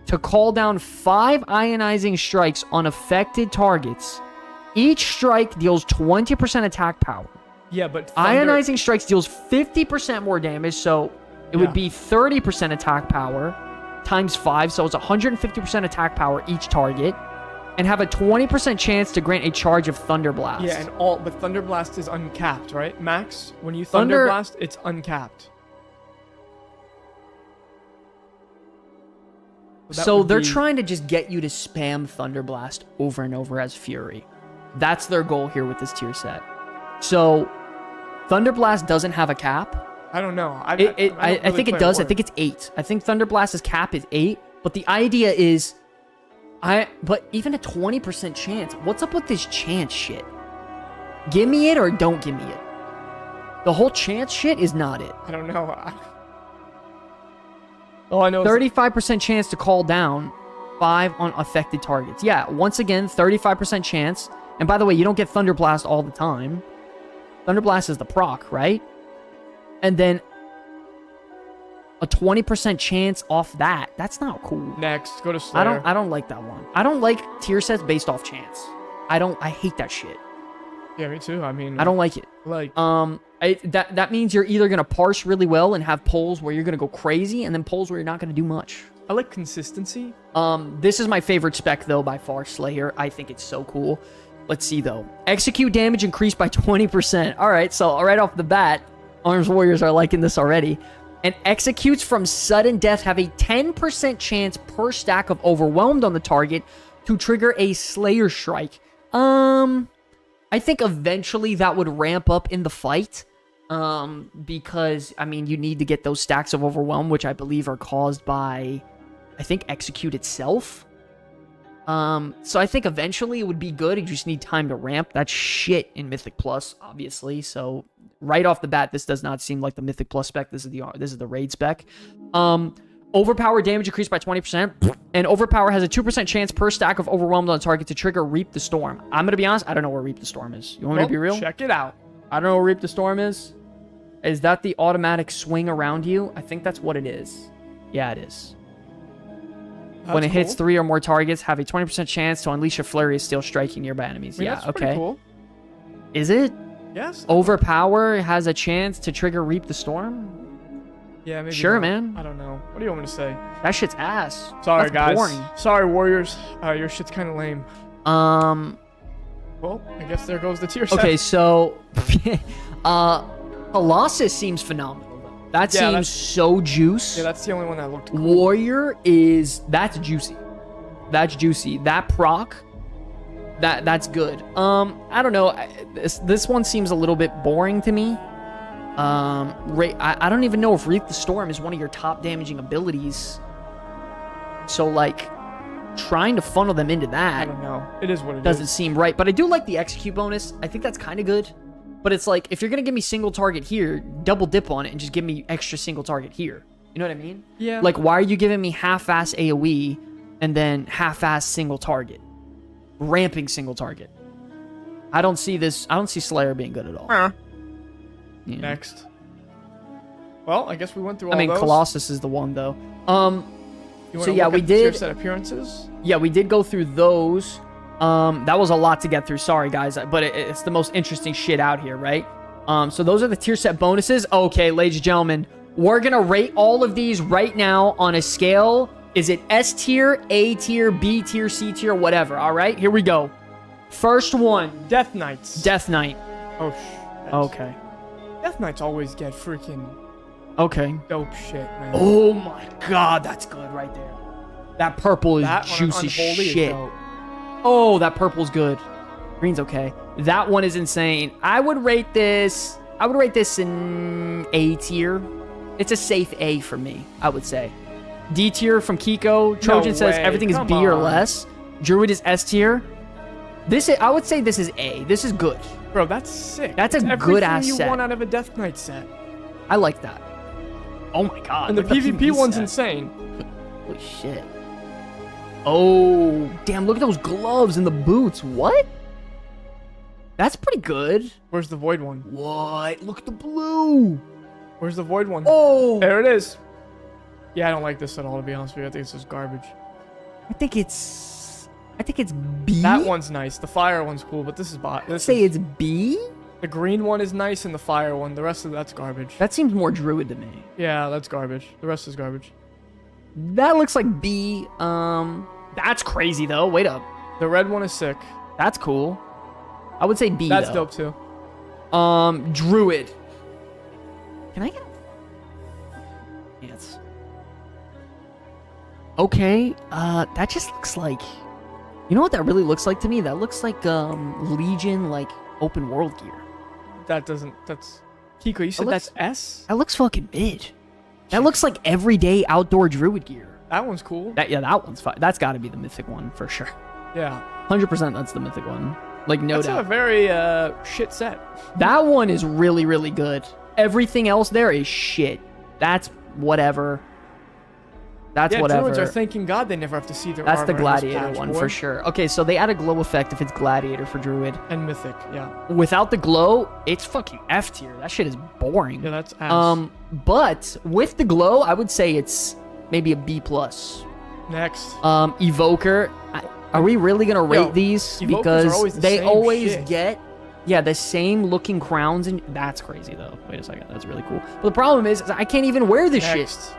to call down 5 ionizing strikes on affected targets. Each strike deals 20% attack power. Yeah, but Ionizing strikes deals 50% more damage, so it would be 30% attack power times 5, so it's 150% attack power each target, and have a 20% chance to grant a charge of Thunder Blast. Yeah, but Thunder Blast is uncapped, right? Max, when you Thunder Blast, it's uncapped. So they're trying to just get you to spam Thunder Blast over and over as Fury. That's their goal here with this tier set. So Thunder Blast doesn't have a cap. I don't know. I think it does. I think it's 8. I think Thunder Blast's cap is 8. But the idea is, but even a 20% chance. What's up with this chance shit? Give me it or don't give me it. The whole chance shit is not it. I don't know. Oh, I know. 35% chance to call down 5 on affected targets. Yeah, once again, 35% chance. And by the way, you don't get Thunder Blast all the time. Thunder Blast is the proc, right? And then a 20% chance off that. That's not cool. Next, go to Slayer. I don't like that one. I don't like tier sets based off chance. I hate that shit. Yeah, me too. I mean, I don't like it. Like, that means you're either gonna parse really well and have polls where you're gonna go crazy, and then polls where you're not gonna do much. I like consistency. This is my favorite spec though by far, Slayer. I think it's so cool. Let's see though. Execute damage increased by 20%. All right, so right off the bat, Arms Warriors are liking this already. And executes from sudden death have a 10% chance per stack of Overwhelmed on the target to trigger a Slayer Strike. I think eventually that would ramp up in the fight. Because, I mean, you need to get those stacks of Overwhelm, which I believe are caused by, I think, Execute itself. So I think eventually it would be good. You just need time to ramp. That's shit in Mythic Plus, obviously. So right off the bat, this does not seem like the Mythic Plus spec. This is the raid spec. Overpower damage increased by 20%. And Overpower has a 2% chance per stack of Overwhelmed on target to trigger Reap the Storm. I'm going to be honest, I don't know where Reap the Storm is. You want me to be real? Check it out. I don't know where Reap the Storm is. Is that the automatic swing around you? I think that's what it is. Yeah, it is. When it hits 3 or more targets, have a 20% chance to unleash a flurry of steel striking nearby enemies. Yeah, that's okay. Cool. Is it? Yes. Overpower has a chance to trigger Reap the Storm? Yeah, maybe. Sure, not. man. I don't know. What do you want me to say? That shit's ass. Sorry, That's guys. boring. Sorry, Warriors. Your shit's kind of lame. Well, I guess there goes the tier set. Okay, so Colossus seems phenomenal. That seems so juice. Yeah, that's the only one that looked cool. Warrior that's juicy. That's juicy. That proc, that's good. I don't know. This one seems a little bit boring to me. I don't even know if Reap the Storm is one of your top damaging abilities. So like, trying to funnel them into that, I don't know. It is what it doesn't seem right. But I do like the execute bonus. I think that's kind of good. But it's like, if you're going to give me single target here, double dip on it and just give me extra single target here. You know what I mean? Yeah. Like, why are you giving me half-ass AoE and then half-ass single target? Ramping single target. I don't see Slayer being good at all. Yeah. Next. Well, I guess we went through all those. Colossus is the one, though. So yeah, we did tier set appearances. Yeah, we did go through those. That was a lot to get through. Sorry, guys, but it's the most interesting shit out here, right? So those are the tier set bonuses. Okay, ladies and gentlemen, we're gonna rate all of these right now on a scale. Is it S tier, A tier, B tier, C tier, whatever? All right, here we go. First one, Death Knights. Death Knight. Oh shit. Okay. Death Knights always get freaking dope shit, man. Oh my god, that's good right there. That purple is juicy shit. Oh, that purple's good. Green's okay. That one is insane. I would rate this in A tier. It's a safe A for me, I would say. D tier from Kiko. Trojan says everything is B or less. Druid is S tier. This is, I would say this is A. This is good. Bro, that's sick. That's a It's good-ass everything you set. want out of a Death Knight set. I like that. Oh my god. And the look at PvP one's set. insane. Holy shit. Oh, damn, look at those gloves and the boots. What? That's pretty good. Where's the Void one? What? Look at the blue. Where's the Void one? Oh. There it is. Yeah, I don't like this at all, to be honest with you. I think this is garbage. I think it's B. That one's nice. The fire one's cool, but this is bot. I'd say it's B? The green one is nice and the fire one. The rest of that's garbage. That seems more druid to me. Yeah, that's garbage. The rest is garbage. That looks like B. That's crazy though. Wait up. The red one is sick. That's cool. I would say B That's though. dope too. Druid. Can I get? Yes. Okay. That just looks like. You know what that really looks like to me? That looks like Legion, like open world gear. That doesn't. That's Kiko. You said looks- that's S. That looks fucking mid. That looks like everyday outdoor druid gear. That one's cool. That one's fine. That's got to be the mythic one for sure. Yeah. 100%. That's the mythic one. Like no That's a doubt. very shit set. That one is really, really good. Everything else there is shit. That's whatever. That's Yeah, whatever. druids are thanking God they never have to see their That's armor the in this gladiator patch, one boy. for sure. Okay, so they add a glow effect if it's gladiator for druid. And mythic, yeah. Without the glow, it's fucking F tier. That shit is boring. Yeah, that's ass. But with the glow, I would say it's maybe a B plus. Next. Evoker. Are we really gonna rate these? Evokers are Because always the they same always shit. get, the same looking crowns, and that's crazy though. Wait a second, that's really cool. But the problem is I can't even wear this shit. Next.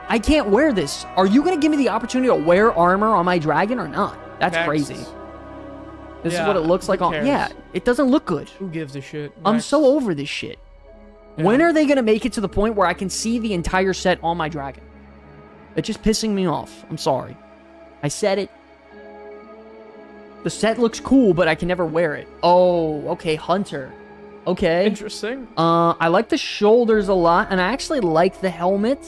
I can't wear this. Are you gonna give me the opportunity to wear armor on my dragon or not? That's Next. crazy. This is Yeah, what it looks who like on. cares? Yeah, it doesn't look good. Who gives a shit? I'm Next. so over this shit. Yeah. When are they gonna make it to the point where I can see the entire set on my dragon? It's just pissing me off. I'm sorry. I said it. The set looks cool, but I can never wear it. Oh, okay, Hunter. Okay. Interesting. I like the shoulders a lot, and I actually like the helmet.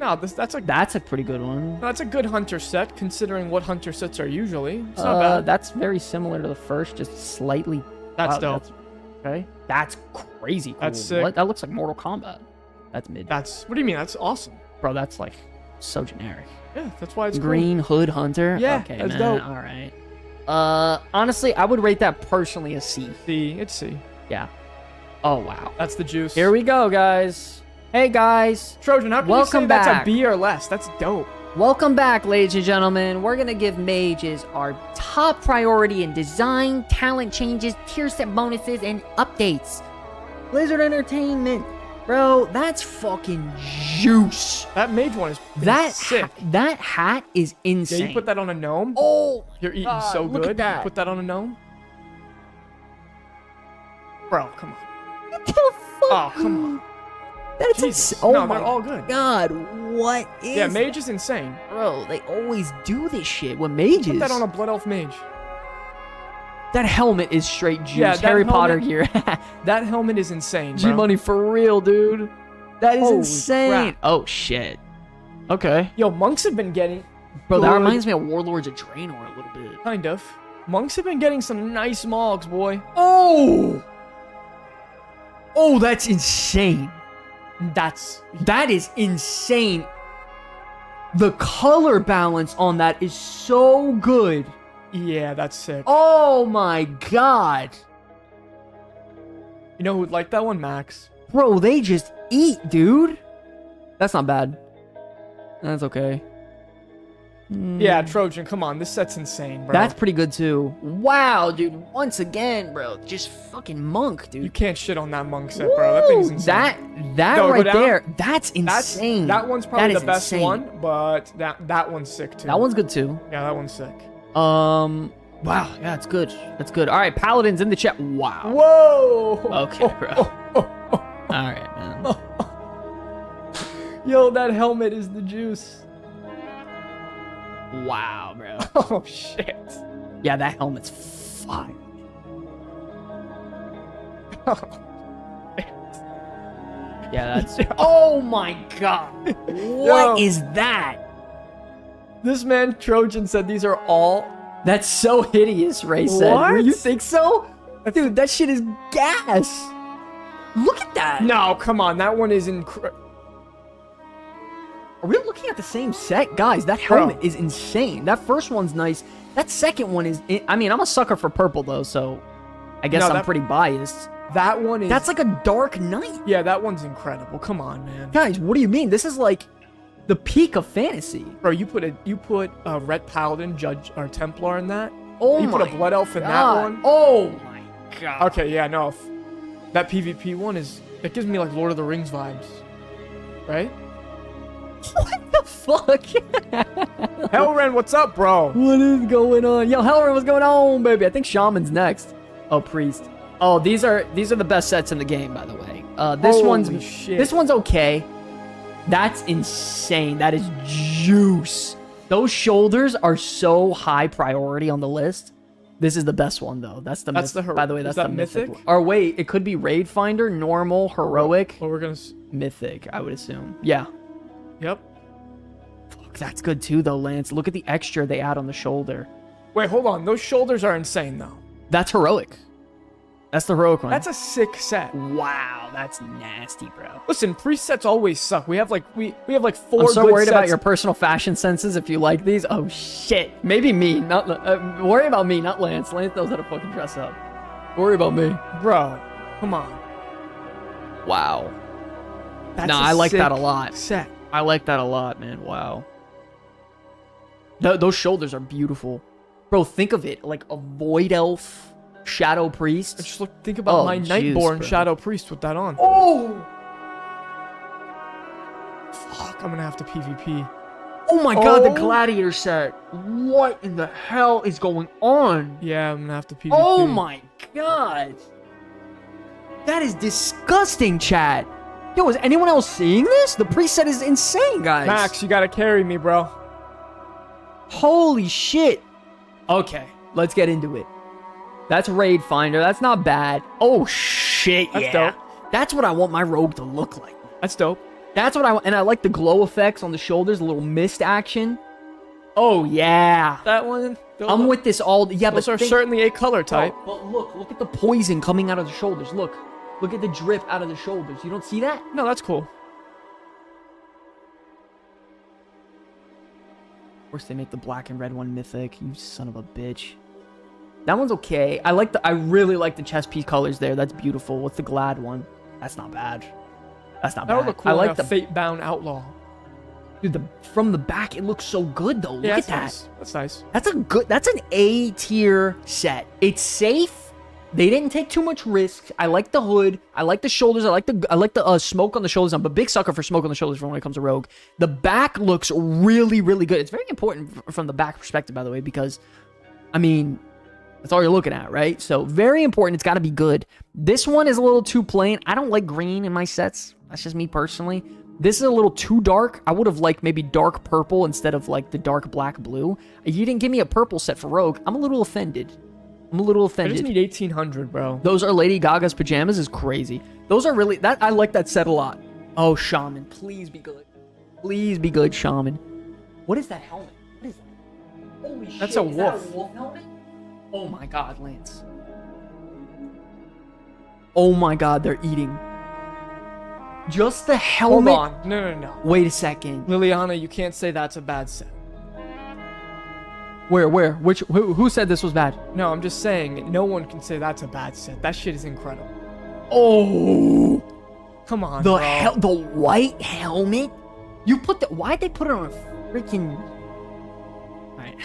No, that's a pretty good one. a good hunter set considering what hunter sets are usually. It's not bad. That's very similar to the first, just slightly. That's wow, dope. Okay. That's crazy cool. That's sick. What? That looks like Mortal Kombat. That's mid. What do you mean? That's awesome. Bro, that's like so generic. Yeah, that's why it's Green Hood Hunter. Yeah, okay, that's man. dope. All right. Honestly, I would rate that personally a C. cool. C. It's C. Yeah. Oh wow. That's the juice. Here we go, guys. Hey guys. Trojan, how can Welcome you say that's back. a B or less? That's dope. Welcome back, ladies and gentlemen. We're gonna give mages our top priority in design, talent changes, tier set bonuses, and updates. Blizzard Entertainment. Bro, that's fucking juice. That mage one is That sick. that hat is Yeah, insane. you put that on a gnome? Oh, You're eating God, so look at good. that. You put that on a gnome? Bro, come on. what the fuck? Oh, come on. That's Jesus. insane. Oh No, my they're all good. God, what is? Yeah, mage is insane. Bro, they always do this shit with mages. Put that on a blood elf mage. That helmet is straight juice. Yeah, that Harry Potter helmet- gear. That helmet is insane, G bro. Money for real, dude. That is Holy insane. crap. Oh shit. Okay. Yo, monks have been getting... Bro, that good- reminds me of Warlords of Draenor a little bit. Kind of. Monks have been getting some nice mogs, boy. Oh! Oh, that's insane. That is insane. The color balance on that is so good. Yeah, that's sick. Oh my god. You know who would like that one? Max. Bro, they just eat, dude. That's not bad. That's okay. Yeah, Trojan, come on. This set's insane, bro. That's pretty good too. Wow, dude. Once again, bro. Just fucking monk, dude. You can't shit on that monk set, bro. That thing's Woo! insane. That Go right down. there. That's insane. That one's probably That the is best insane. one, but that one's sick too. That one's good too. Yeah, that one's sick. Wow, yeah, it's good. That's good. All right, Paladins in the chat. Wow. Whoa! Okay, bro. All right, man. Yo, that helmet is the juice. Wow, bro. Oh, shit. Yeah, that helmet's fire. Yeah, that's. Oh my god. What Yo. is that? This man, Trojan, said these are all That's so hideous, Ray said. What? You think so? Dude, that shit is gas. Look at that. No, come on. That one is incredible. Are we looking at the same set? Guys, that helmet is insane. That first one's nice. That second one is... I mean, I'm a sucker for purple, though, so I guess I'm pretty biased. That one is... That's like a Dark Knight. Yeah, that one's incredible. Come on, man. Guys, what do you mean? This is like the peak of fantasy. Bro, you put a Red Paladin, Judge, or Templar in that? Oh you my put a Blood Elf in God. that one? Oh my God. Okay, yeah, no. That PvP one is... It gives me, like, Lord of the Rings vibes. Right? What the fuck? Hellren, what's up, bro? What is going on? Yo, Hellren, what's going on, baby? I think Shaman's next. Oh, Priest. Oh, these are the best sets in the game, by the way. This one's okay. That's insane. That is juice. Those shoulders are so high priority on the list. This is the best one, though. That's the by the way, that's the mythic. Or wait, it could be Raid Finder, normal, heroic. Well, we're gonna mythic, I would assume. Yeah. Yep. Fuck, that's good too, though, Lance. Look at the extra they add on the shoulder. Wait, hold on. Those shoulders are insane, though. That's heroic. That's the heroic one. That's a sick set. Wow, that's nasty, bro. Listen, presets always suck. We have like we have like 4 I'm so good worried sets. about your personal fashion senses if you like these. Oh shit. Maybe me. Not worry about me, not Lance. Lance knows how to fucking dress up. Worry about me. Bro, come on. Wow. That's nah, I like that a lot. Set. I like that a lot, man. Wow. Those shoulders are beautiful. Bro, think of it. Like a Void Elf Shadow Priest. Just think about my Nightborn Shadow Priest with that on. Oh! Fuck, I'm gonna have to PvP. Oh my god, the Gladiator set. What in the hell is going on? Yeah, I'm gonna have to PvP. Oh my god. That is disgusting, chat. Yo, is anyone else seeing this? The preset is insane, guys. Max, you gotta carry me, bro. Holy shit. Okay, let's get into it. That's Raid Finder. That's not bad. Oh, shit, That's yeah. dope. That's what I want my robe to look like. That's dope. That's what I want. And I like the glow effects on the shoulders, a little mist action. Oh, yeah. That one. I'm with this all... Yeah, those are certainly a color type. But look at the poison coming out of the shoulders. Look at the drip out of the shoulders. You don't see that? No, that's cool. Of course, they make the black and red one mythic. You son of a bitch. That one's okay. I really like the chest piece colors there. That's beautiful. What's the Glad one? That's not bad. That's not bad. That would look cool. I like the Fate-bound Outlaw. Dude, from the back, it looks so good though. Look at that. Nice. That's nice. That's an A tier set. It's safe. They didn't take too much risk. I like the hood. I like the shoulders. I like the smoke on the shoulders. I'm a big sucker for smoke on the shoulders when it comes to Rogue. The back looks really, really good. It's very important from the back perspective, by the way, because, I mean, that's all you're looking at, right? So very important. It's got to be good. This one is a little too plain. I don't like green in my sets. That's just me personally. This is a little too dark. I would have liked maybe dark purple instead of like the dark black blue. You didn't give me a purple set for Rogue. I'm a little offended. I just need 1800, bro. Those are Lady Gaga's pajamas is crazy. Those are really... I like that set a lot. Oh, Shaman. Please be good. Please be good, Shaman. What is that helmet? What is that? Holy shit. That's a wolf. That a wolf helmet? Oh my god, Lance. Oh my god, they're eating. Just the helmet... Hold on. No. Wait a second. Liliana, you can't say that's a bad set. Where? Who said this was bad? No, I'm just saying, no one can say that's a bad set. That shit is incredible. Oh! Come on, the white helmet? You put the... Why'd they put it on a freaking... Alright.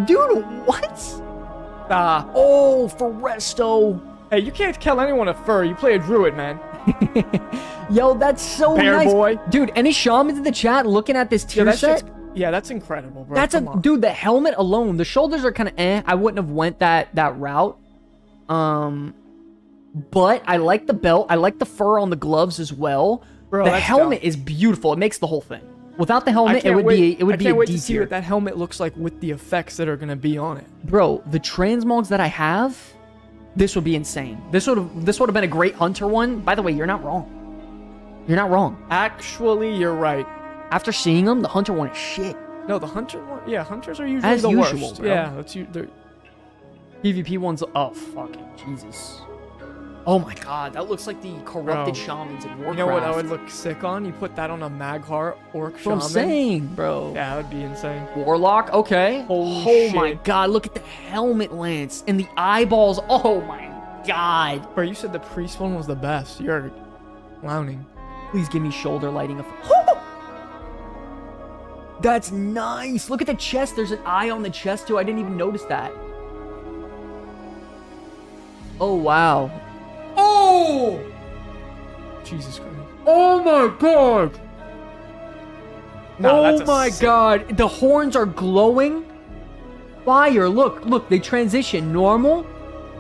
Dude, what? Oh, for Resto. Hey, you can't tell anyone a fur. You play a druid, man. Yo, that's so Bear nice. boy. Dude, any shamans in the chat looking at this tier set? Yeah, that's incredible, bro. Dude, the helmet alone, the shoulders are kind of I wouldn't have went that route. But I like the belt. I like the fur on the gloves as well. Bro, the helmet is beautiful. It makes the whole thing. Without the helmet, it would be a D tier. I can't wait to see what that helmet looks like with the effects that are going to be on it. Bro, the transmogs that I have, this would be insane. This would have been a great hunter one. By the way, you're not wrong. You're not wrong. Actually, you're right. After seeing them, the hunter one is shit. No, the hunter one. Yeah, hunters are usually As the usual, worst. bro. Yeah, they're PvP ones. Oh fucking Jesus. Oh my God, that looks like the corrupted Bro. shamans in Warcraft. You know what I would look sick on? You put that on a Magheart orc That's what I'm shaman. saying, bro. Yeah, that would be insane. Warlock, okay. Holy Oh my shit. God, look at the helmet lance and the eyeballs. Oh my God. Bro, you said the priest one was the best. You're clowning. Please give me shoulder lighting effect. That's nice. Look at the chest. There's an eye on the chest too. I didn't even notice that. Oh wow. Oh! Jesus Christ. Oh my God. No, Oh that's a my sick- God. The horns are glowing. Fire. Look, they transition normal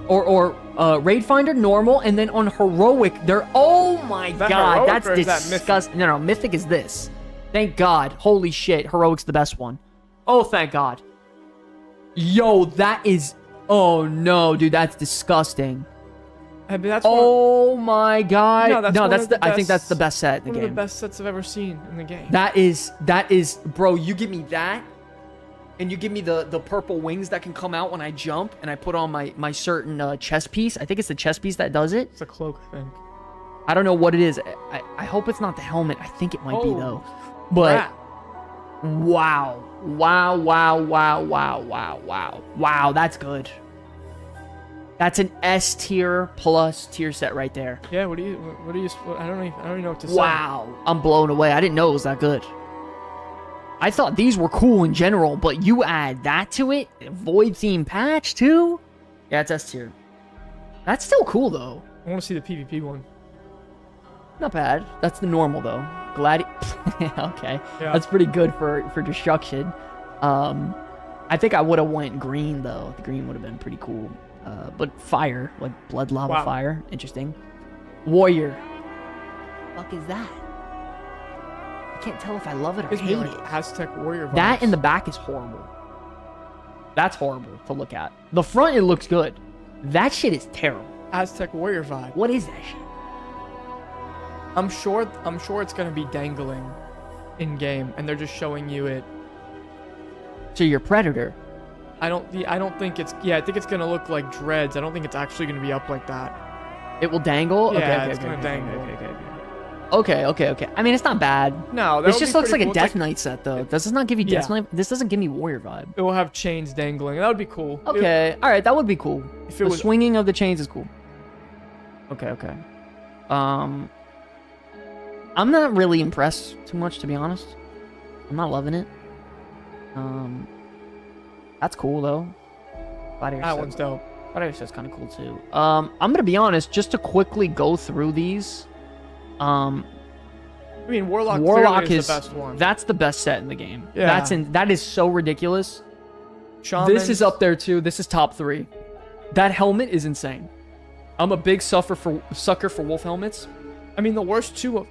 or raid finder normal, and then on heroic they're oh my Is that God, heroic that's or is that mythic? disgusting. No, mythic is this. Thank God. Holy shit. Heroic's the best one. Oh, thank God. Yo, that is oh no, dude, that's disgusting. I mean, that's Oh my God. No, that's No, one that's of the I think that's best- the best set in the one of game. the best sets I've ever seen in the game. That is, bro, you give me that, and you give me the purple wings that can come out when I jump, and I put on my certain chest piece. I think it's the chest piece that does it. It's a cloak, I think. I don't know what it is. I hope it's not the helmet. I think it might be, Oh, though. But, crap. wow. Wow, that's good. That's an S tier plus tier set right there. Yeah, what do you? I don't even know what to say. Wow, I'm blown away. I didn't know it was that good. I thought these were cool in general, but you add that to it, Void theme patch too. Yeah, it's S tier. That's still cool though. I want to see the PvP one. Not bad. That's the normal though. Okay, Yeah. that's pretty good for destruction. I think I would have went green though. The green would have been pretty cool. But fire, like blood lava Wow. fire, interesting. Warrior. Fuck is that? I can't tell if I love it or Gives me hate like it. Aztec warrior vibes. That in the back is horrible. That's horrible to look at. The front, it looks good. That shit is terrible. Aztec warrior vibe. What is that shit? I'm sure it's gonna be dangling in game, and they're just showing you it. So you're Predator. I don't think it's. Yeah, I think it's gonna look like dreads. I don't think it's actually gonna be up like that. It will dangle? Yeah, okay, it's okay, gonna okay, dangle. Okay. I mean, it's not bad. No, This that'll just be looks like pretty a cool. Death Knight set, though. This does not give you Yeah. Death Knight. This doesn't give me Warrior vibe. It will have chains dangling. That would be cool. Okay, all right, that would be cool. If it The was swinging of the chains is cool. Okay. I'm not really impressed too much, to be honest. I'm not loving it. That's cool though. that one's dope. Gladiator set's kind of cool too. I'm gonna be honest, just to quickly go through these. I mean, Warlock is the best one. That's the best set in the game. Yeah. That is so ridiculous. Shamans, This is up there too. This is top 3. That helmet is insane. I'm a big sucker for wolf helmets. I mean, the worst two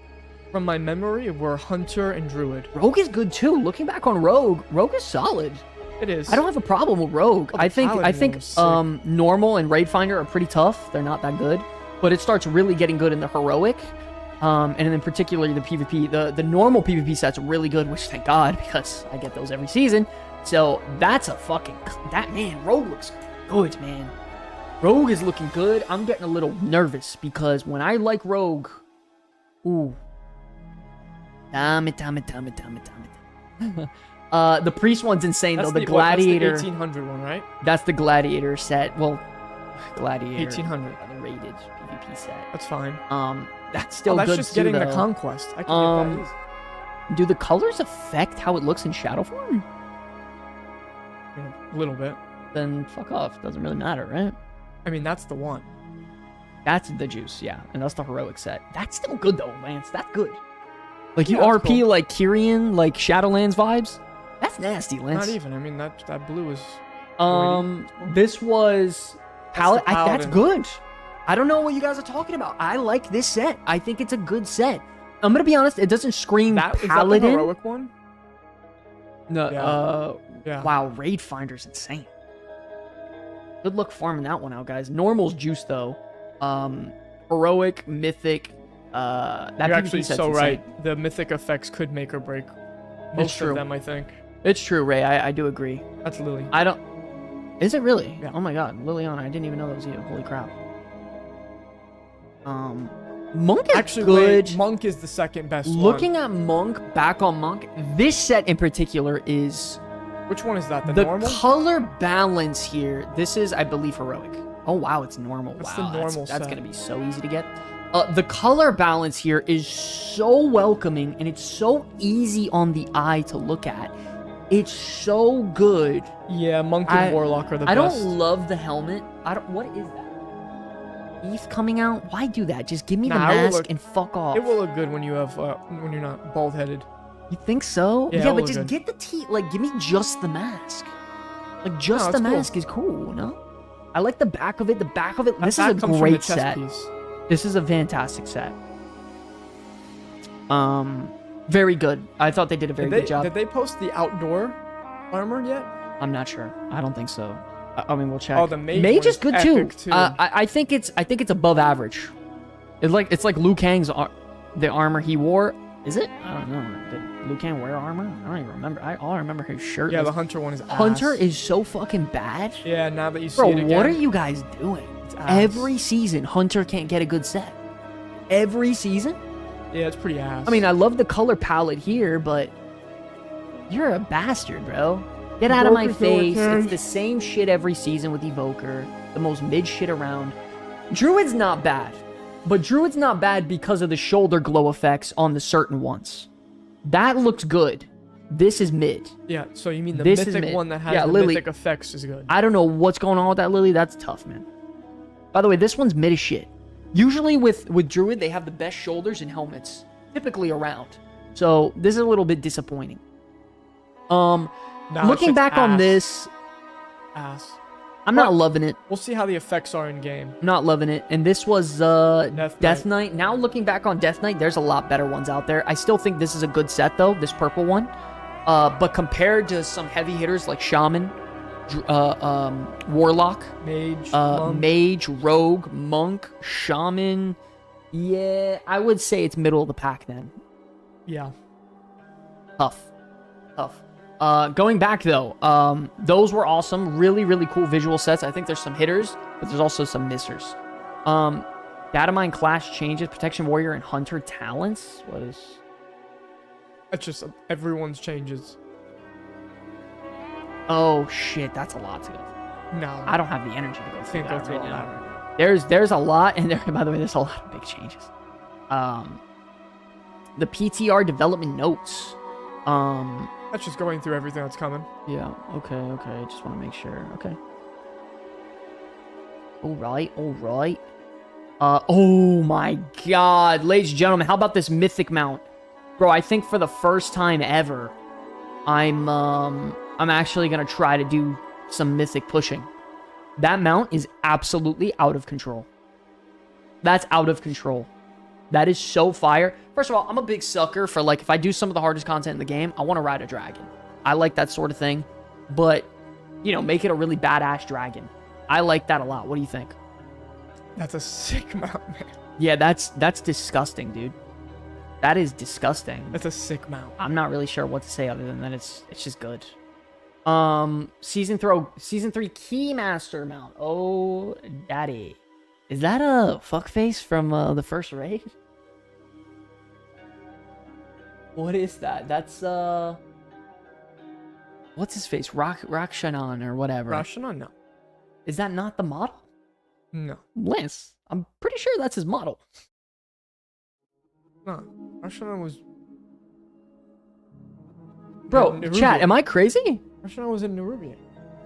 from my memory were Hunter and Druid. Rogue is good too. Looking back on Rogue is solid. It is. I don't have a problem with Rogue. Oh, the I think Paladin was sick. normal and Raid Finder are pretty tough. They're not that good, but it starts really getting good in the heroic, and in particular the PvP. The normal PvP set's really good, which thank God because I get those every season. So that's Rogue looks good, man. Rogue is looking good. I'm getting a little nervous because when I like Rogue, ooh, damn it. The priest one's insane That's though. The gladiator. That's the 1800 one, right? That's the gladiator set. Well, gladiator. 1800. The rated PvP set. That's fine. That's still that's good just too, getting the though. conquest. I can get that easy. Do the colors affect how it looks in shadow form? A little bit. Then fuck off. Doesn't really matter, right? I mean, that's the one. That's the juice, yeah, and that's the heroic set. That's still good though, Lance. That's good. Like you Yeah, that's RP cool. like Kyrian, like Shadowlands vibes. That's nasty, Lance. Not even. I mean, that blue is. This was That's the that's Paladin. good. I don't know what you guys are talking about. I like this set. I think it's a good set. I'm gonna be honest. It doesn't scream Is that the Paladin. heroic one? No. Yeah. Yeah. Wow. Raid Finder's insane. Good luck farming that one out, guys. Normal's juice though. Heroic, mythic. That You're PvP actually set's so insane. right. The mythic effects could make or break most true. of them, I think. It's true, Ray. I do agree. That's Lily. I don't. Is it really? Yeah. Oh my God, Liliana! I didn't even know that was you. Holy crap. Monk is Actually, good. wait, Monk is the second best Looking one. at Monk, back on Monk, this set in particular is Which one is that? The the normal? color balance here. This is, I believe, heroic. Oh wow, it's normal. That's Wow, the normal that's set. gonna be so easy to get. The color balance here is so welcoming and it's so easy on the eye to look at. It's so good. Yeah, Monk and Warlock are the I best. don't love the helmet. What is that? Teeth coming out? Why do that? Just give me the Nah, it will mask look- and fuck off. It will look good when you have when you're not bald headed. You think so? Yeah, it Yeah, will but look just good. get the teeth. Like, give me just the mask. Like, just No, the it's cool. mask is cool, no? I like the back of it. The back of it. That This is a back comes from the great chest set. piece. This is a fantastic set. Very good. I thought they did a very good job. Did they post the outdoor armor yet? I'm not sure. I don't think so. I mean, we'll check. Oh, the mage mage one is is good too. epic, too. I think it's above average. It's like Liu Kang's the armor he wore. Is it? I don't know. Did Liu Kang wear armor? I don't even remember. All I remember his shirt. Yeah, was- the Hunter one is ass. Hunter is so fucking bad. Yeah, now that you see Bro, it again. what are you guys doing? It's ass. Every season, Hunter can't get a good set. Every season? Yeah, it's pretty ass. I mean, I love the color palette here, but you're a bastard, bro. Get out of my Evoker's nowhere face. to It's the same shit every season with Evoker. The most mid shit around. Druid's not bad. But Druid's not bad because of the shoulder glow effects on the certain ones. That looks good. This is mid. Yeah, so you mean the This is mythic mid. one that has Yeah, the Lily. mythic effects is good. I don't know what's going on with that, Lily. That's tough, man. By the way, this one's mid as shit. Usually with Druid, they have the best shoulders and helmets. Typically around. So this is a little bit disappointing. Nah, Looking shit's back on ass. this, Ass. I'm not loving it. We'll see how the effects are in game. I'm not loving it. And this was Death Death Knight. Now looking back on Death Knight, there's a lot better ones out there. I still think this is a good set though, this purple one. But compared to some heavy hitters like Shaman, Warlock, Mage, monk. Mage, Rogue, Monk, Shaman, yeah, I would say it's middle of the pack then. Yeah. Tough. Going back though, those were awesome. Really, really cool visual sets. I think there's some hitters, but there's also some missers. Datamine class changes, Protection Warrior and Hunter talents. What is? It's just everyone's changes. Oh shit, that's a lot to go through. No. I don't have the energy to go through Can't go that through right all now. that right now. There's a lot, and there. By the way, there's a lot of big changes. The PTR development notes. That's just going through everything that's coming. Yeah. Okay. Just want to make sure. Okay. All right. Oh my God, ladies and gentlemen, how about this mythic mount, bro? I think for the first time ever, I'm actually gonna try to do some mythic pushing. That mount is absolutely out of control. That's out of control. That is so fire. First of all, I'm a big sucker for, like, if I do some of the hardest content in the game, I want to ride a dragon. I like that sort of thing. But, you know, make it a really badass dragon. I like that a lot. What do you think? That's a sick mount, man. Yeah, that's disgusting, dude. That is disgusting. That's a sick mount. I'm not really sure what to say other than that it's just good. Season 3 Keymaster mount. Oh, daddy. Is that a fuckface from the first raid? What is that? That's what's his face? Rakshanan or whatever. Rashomon? No. Is that not the model? No. Lance, I'm pretty sure that's his model. No. Rashomon was... Bro, Nerubian. chat, am I crazy? Rashomon was in Nerubian.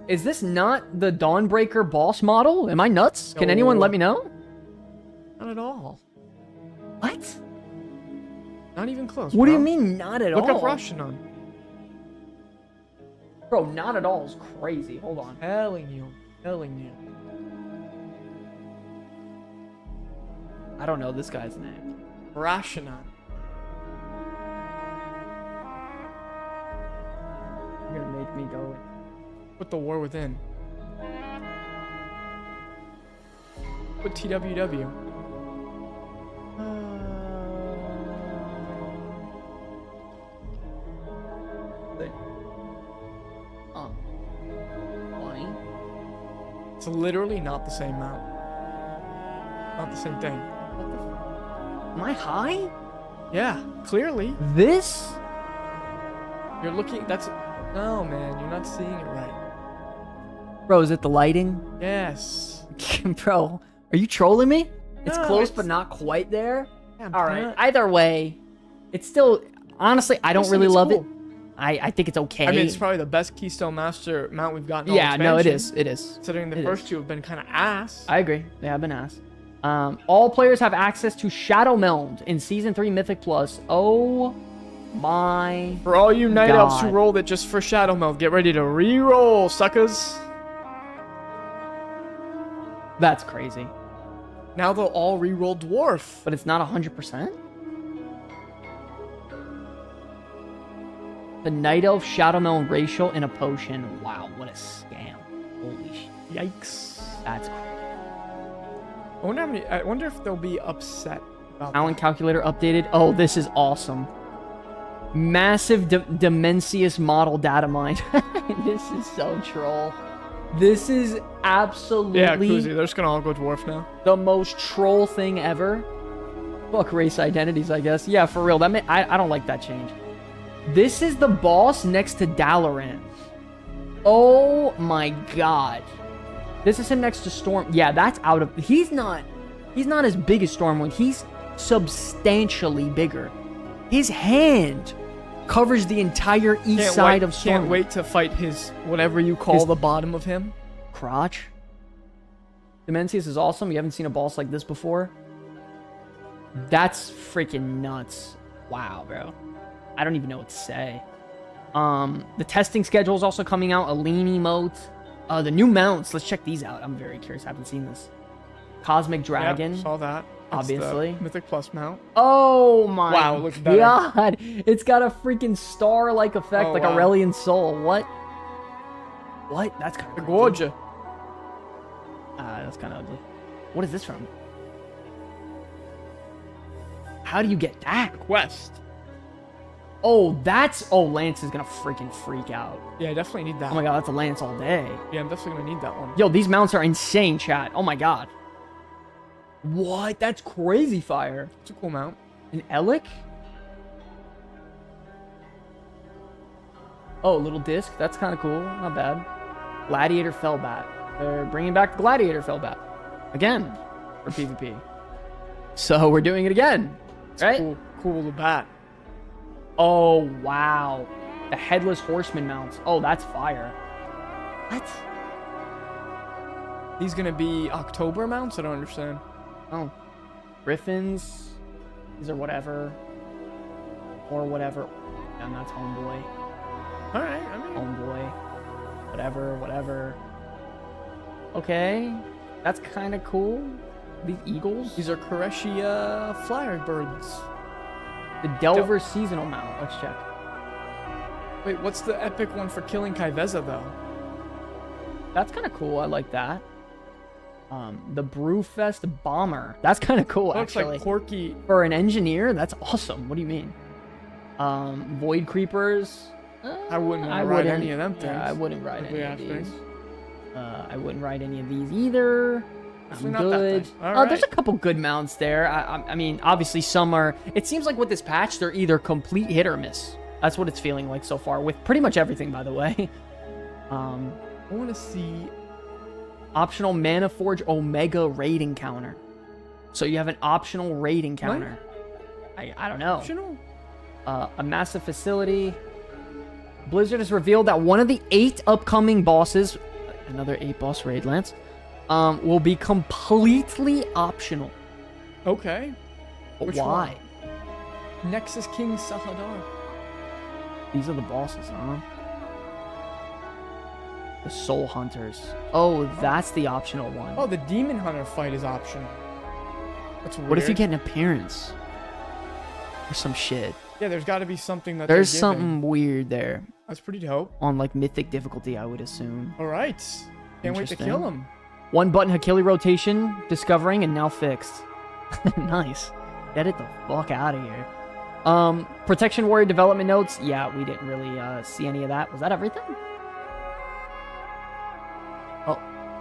Is this not the Dawnbreaker boss model? Am I nuts? Can anyone No. let me know? Not at all. What? Not even close, What do bro. you mean not at Look all? up Rashomon. Bro, not at all is crazy. Hold on. Telling you. I don't know this guy's name. Rashomon. You're gonna make me go. Put the war within. Put TWW. It's literally not the same mount. Not the same thing. Am I high? Yeah, clearly. This? You're looking, that's, no man, you're not seeing it right. Bro, is it the lighting? Yes. Bro, are you trolling me? It's No, close, it's- but not quite there. Yeah, All right. not- Either way, it's still, honestly, I don't Listen, really it's love cool. it. I think it's okay. I mean, it's probably the best Keystone Master mount we've gotten. yeah, all no, it expansion, is. It is. Considering the It first is. two have been kind of ass. I agree. They have been asked. All players have access to Shadow Meld in Season 3 Mythic Plus. Oh my... For all you Night Elves who God. rolled it just for Shadow Meld, get ready to re-roll, suckers. That's crazy. Now they'll all re-roll Dwarf. But it's not 100%? The Night Elf Shadow Meld racial in a potion. Wow, what a scam. Holy shit. Yikes. That's crazy. I wonder if they'll be upset about Talent that. calculator updated. Oh, this is awesome. Massive Dimensius model data mine. This is so troll. This is absolutely Yeah, Kuzi, they're just gonna all go Dwarf now. the most troll thing ever. Fuck race identities, I guess. Yeah, for real. I don't like that change. This is the boss next to Dalaran. Oh my god. This is him next to Storm. Yeah, that's out of... He's not as big as Stormwind. He's substantially bigger. His hand covers the entire east side of Stormwind. Can't wait to fight his, whatever you call His- the bottom of him. Crotch. Dimensius is awesome. You haven't seen a boss like this before. That's freaking nuts. Wow, bro. I don't even know what to say. The testing schedule is also coming out. A lean emote. The new mounts. Let's check these out. I'm very curious. I haven't seen this. Cosmic Dragon. Yep, saw that. That's the Obviously. Mythic Plus mount. Oh my Wow, it looks better. god. It's got a freaking star-like effect, Oh, like wow. Aurelian Soul. What? What? That's kind The of Gorgia. That's kind of ugly. What is this from? How do you get that? Quest. Oh, that's... Oh, Lance is gonna freaking freak out. Yeah, I definitely need that. Oh my god, that's a Lance all day. Yeah, I'm definitely gonna need that one. Yo, these mounts are insane, chat. Oh my god. What? That's crazy fire. It's a cool mount. An Elic? Oh, little disc. That's kind of cool. Not bad. Gladiator Fellbat. They're bringing back the Gladiator Fellbat. Again. For PvP. So we're doing it again. It's Right? cool little bat. Oh, wow. The Headless Horseman mounts. Oh, that's fire. What? These gonna be October mounts? I don't understand. Oh. Griffins. These are whatever. Or whatever. And that's Homeboy. Alright, I mean... Homeboy. Whatever. Okay. That's kind of cool. These eagles. These are Koreshi flyer birds. The Delver seasonal mount. Let's check. Wait, what's the epic one for killing Kaiveza, though? That's kind of cool. I like that. The Brewfest bomber. That's kind of cool, Looks actually. like Porky. For an engineer, that's awesome. What do you mean? Void creepers. I wouldn't wanna ride any of them things. Yeah, I wouldn't ride Ugly any ass of these. things. I wouldn't ride any of these either. Definitely I'm not that good. thing. All There's a right. couple good mounts there. I mean, obviously some are. It seems like with this patch, they're either complete hit or miss. That's what it's feeling like so far with pretty much everything, by the way. I want to see... Optional Mana Forge Omega raid encounter. So you have an optional raid encounter. I don't know. Optional? A massive facility. Blizzard has revealed that one of the 8 upcoming bosses, another 8 boss raid, Lance, will be completely optional. Okay. But Which why? Nexus King Sahadar. These are the bosses, huh? The Soul Hunters. Oh, that's the optional one. Oh, the Demon Hunter fight is optional. That's weird. What if you get an appearance? Or some shit. Yeah, there's got to be something that There's they're giving. something weird there. That's pretty dope. On, like, mythic difficulty, I would assume. All right. Can't wait to Interesting. kill him. One button Hakili rotation, discovering, and now fixed. Nice. Get it the fuck out of here. Protection Warrior development notes. Yeah, we didn't really see any of that. Was that everything? Oh,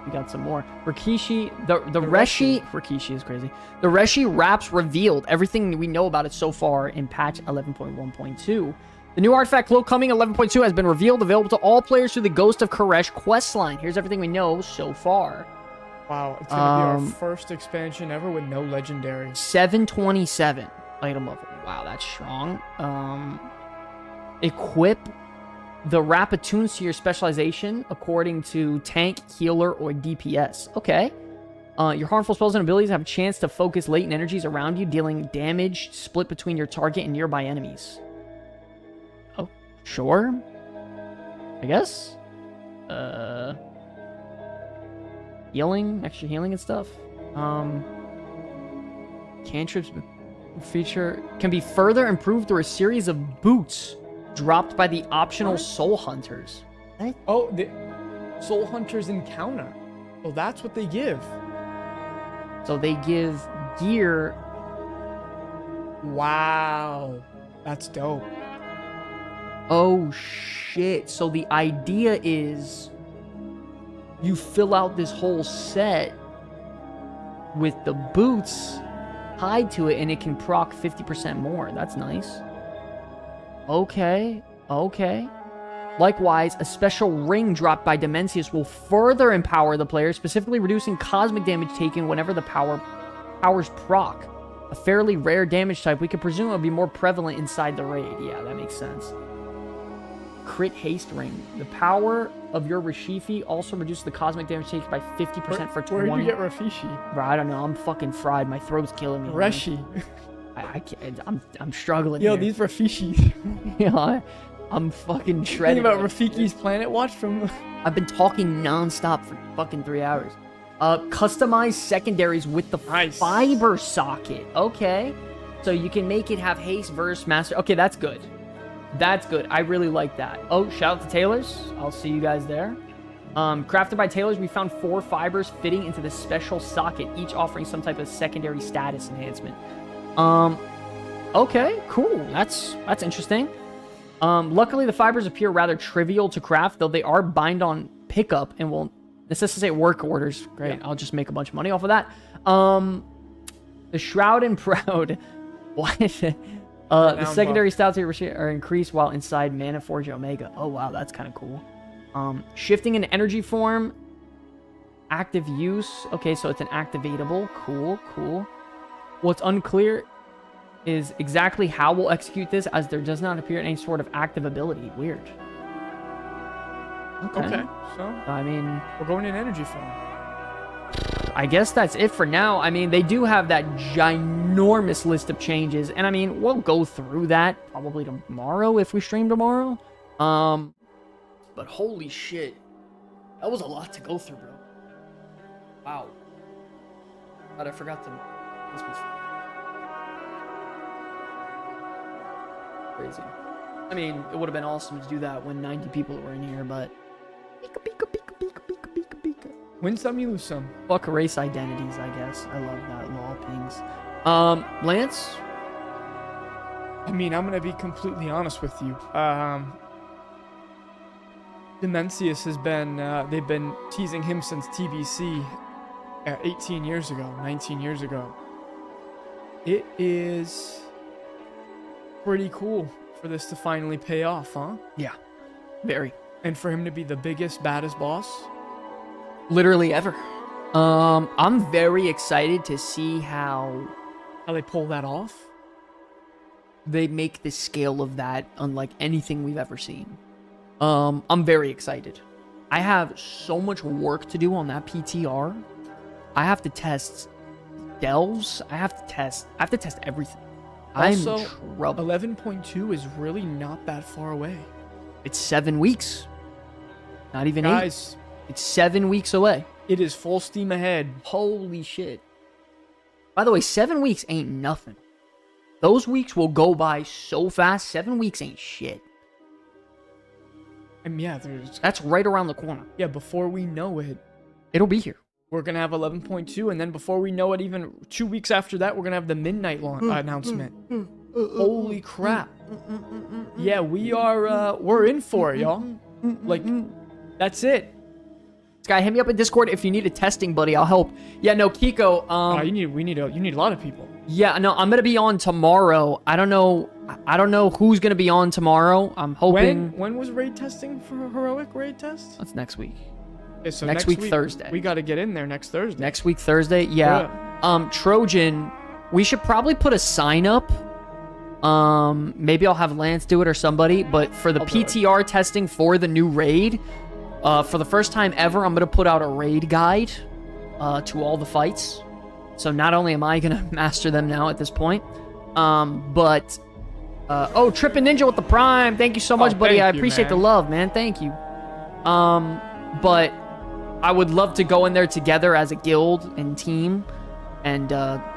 We got some more. Rikishi, the Reshi. Rikishi is crazy. The Reshi wraps revealed everything we know about it so far in patch 11.1.2. The new artifact cloak coming 11.2 has been revealed, available to all players through the Ghost of Koresh questline. Here's everything we know so far. Wow, it's gonna be our first expansion ever with no legendary. 727 item level. Wow, that's strong. Equip the Rapatoons to your specialization according to tank, healer, or DPS. Okay. Your harmful spells and abilities have a chance to focus latent energies around you, dealing damage split between your target and nearby enemies. Oh, sure. I guess. Healing, extra healing and stuff. Cantrips feature can be further improved through a series of boots dropped by the optional Soul Hunters. What? Oh, the Soul Hunters encounter. Oh, that's what they give. So they give gear. Wow, that's dope. Oh shit. So the idea is you fill out this whole set with the boots tied to it and it can proc 50% more. That's nice. Okay. Likewise, a special ring dropped by Dimensius will further empower the player, specifically reducing cosmic damage taken whenever the powers proc. A fairly rare damage type we could presume will be more prevalent inside the raid. Yeah, that makes sense. Crit haste ring. The power of your Rishifi also reduces the cosmic damage taken by 50% for 20. Where do you get Rafishi? Bro, I don't know. I'm fucking fried. My throat's killing me. Reshi. I can't. I'm struggling. Yo, here. These Rafishis. Yeah, I'm fucking shredded. Think about Rafiki's Planet Watch from. I've been talking nonstop for fucking 3 hours. Customize secondaries with the fiber socket. Okay, so you can make it have haste, verse, master. Okay, that's good. That's good. I really like that. Oh, shout out to tailors. I'll see you guys there. Crafted by tailors, we found 4 fibers fitting into the special socket, each offering some type of secondary status enhancement. Okay, cool. That's interesting. Luckily, the fibers appear rather trivial to craft, though they are bind on pickup and will necessitate work orders. Great. Yeah. I'll just make a bunch of money off of that. The Shroud and Proud. What? The secondary stats are increased while inside Mana Forge Omega. Oh, wow. That's kind of cool. Shifting in energy form. Active use. Okay, so it's an activatable. Cool. What's unclear is exactly how we'll execute this, as there does not appear any sort of active ability. Weird. Okay. So, I mean, we're going in energy form. I guess that's it for now. I mean, they do have that ginormous list of changes, and I mean, we'll go through that probably tomorrow if we stream tomorrow. But holy shit, that was a lot to go through, bro. Wow. But I forgot to. This one's crazy. I mean, it would have been awesome to do that when 90 people were in here, but. Win some, you lose some. Fuck race identities, I guess. I love that. Law pings. Lance? I mean, I'm gonna be completely honest with you. Dimensius has been, they've been teasing him since TBC 18 years ago, 19 years ago. It is pretty cool for this to finally pay off, huh? Yeah. Very. And for him to be the biggest, baddest boss? Literally ever. I'm very excited to see how they pull that off. They make the scale of that unlike anything we've ever seen. I'm very excited. I have so much work to do on that PTR. I have to test delves. I have to test everything. Also, I'm in trouble. 11.2 is really not that far away. It's 7 weeks. Not even Guys, 8. It's 7 weeks away. It is full steam ahead. Holy shit. By the way, 7 weeks ain't nothing. Those weeks will go by so fast. 7 weeks ain't shit. And yeah, that's right around the corner. Yeah, before we know it, it'll be here. We're going to have 11.2, and then before we know it, even 2 weeks after that, we're going to have the midnight announcement. Holy crap. Yeah, we're in for it, y'all. Like, that's it. Sky, hit me up in Discord if you need a testing buddy. I'll help. Yeah, no, Kiko. You need a lot of people. Yeah, no, I'm gonna be on tomorrow. I don't know who's gonna be on tomorrow. I'm hoping. When was raid testing for a heroic raid test? That's next week. Okay, so next week Thursday. We got to get in there next Thursday. Next week Thursday. Yeah. Trojan, we should probably put a sign up. Maybe I'll have Lance do it or somebody. But for the PTR testing for the new raid, for the first time ever, I'm gonna put out a raid guide to all the fights. So not only am I gonna master them now at this point, but Trippin' Ninja with the Prime. Thank you so much, buddy. I appreciate the love, man. Thank you. But I would love to go in there together as a guild and team and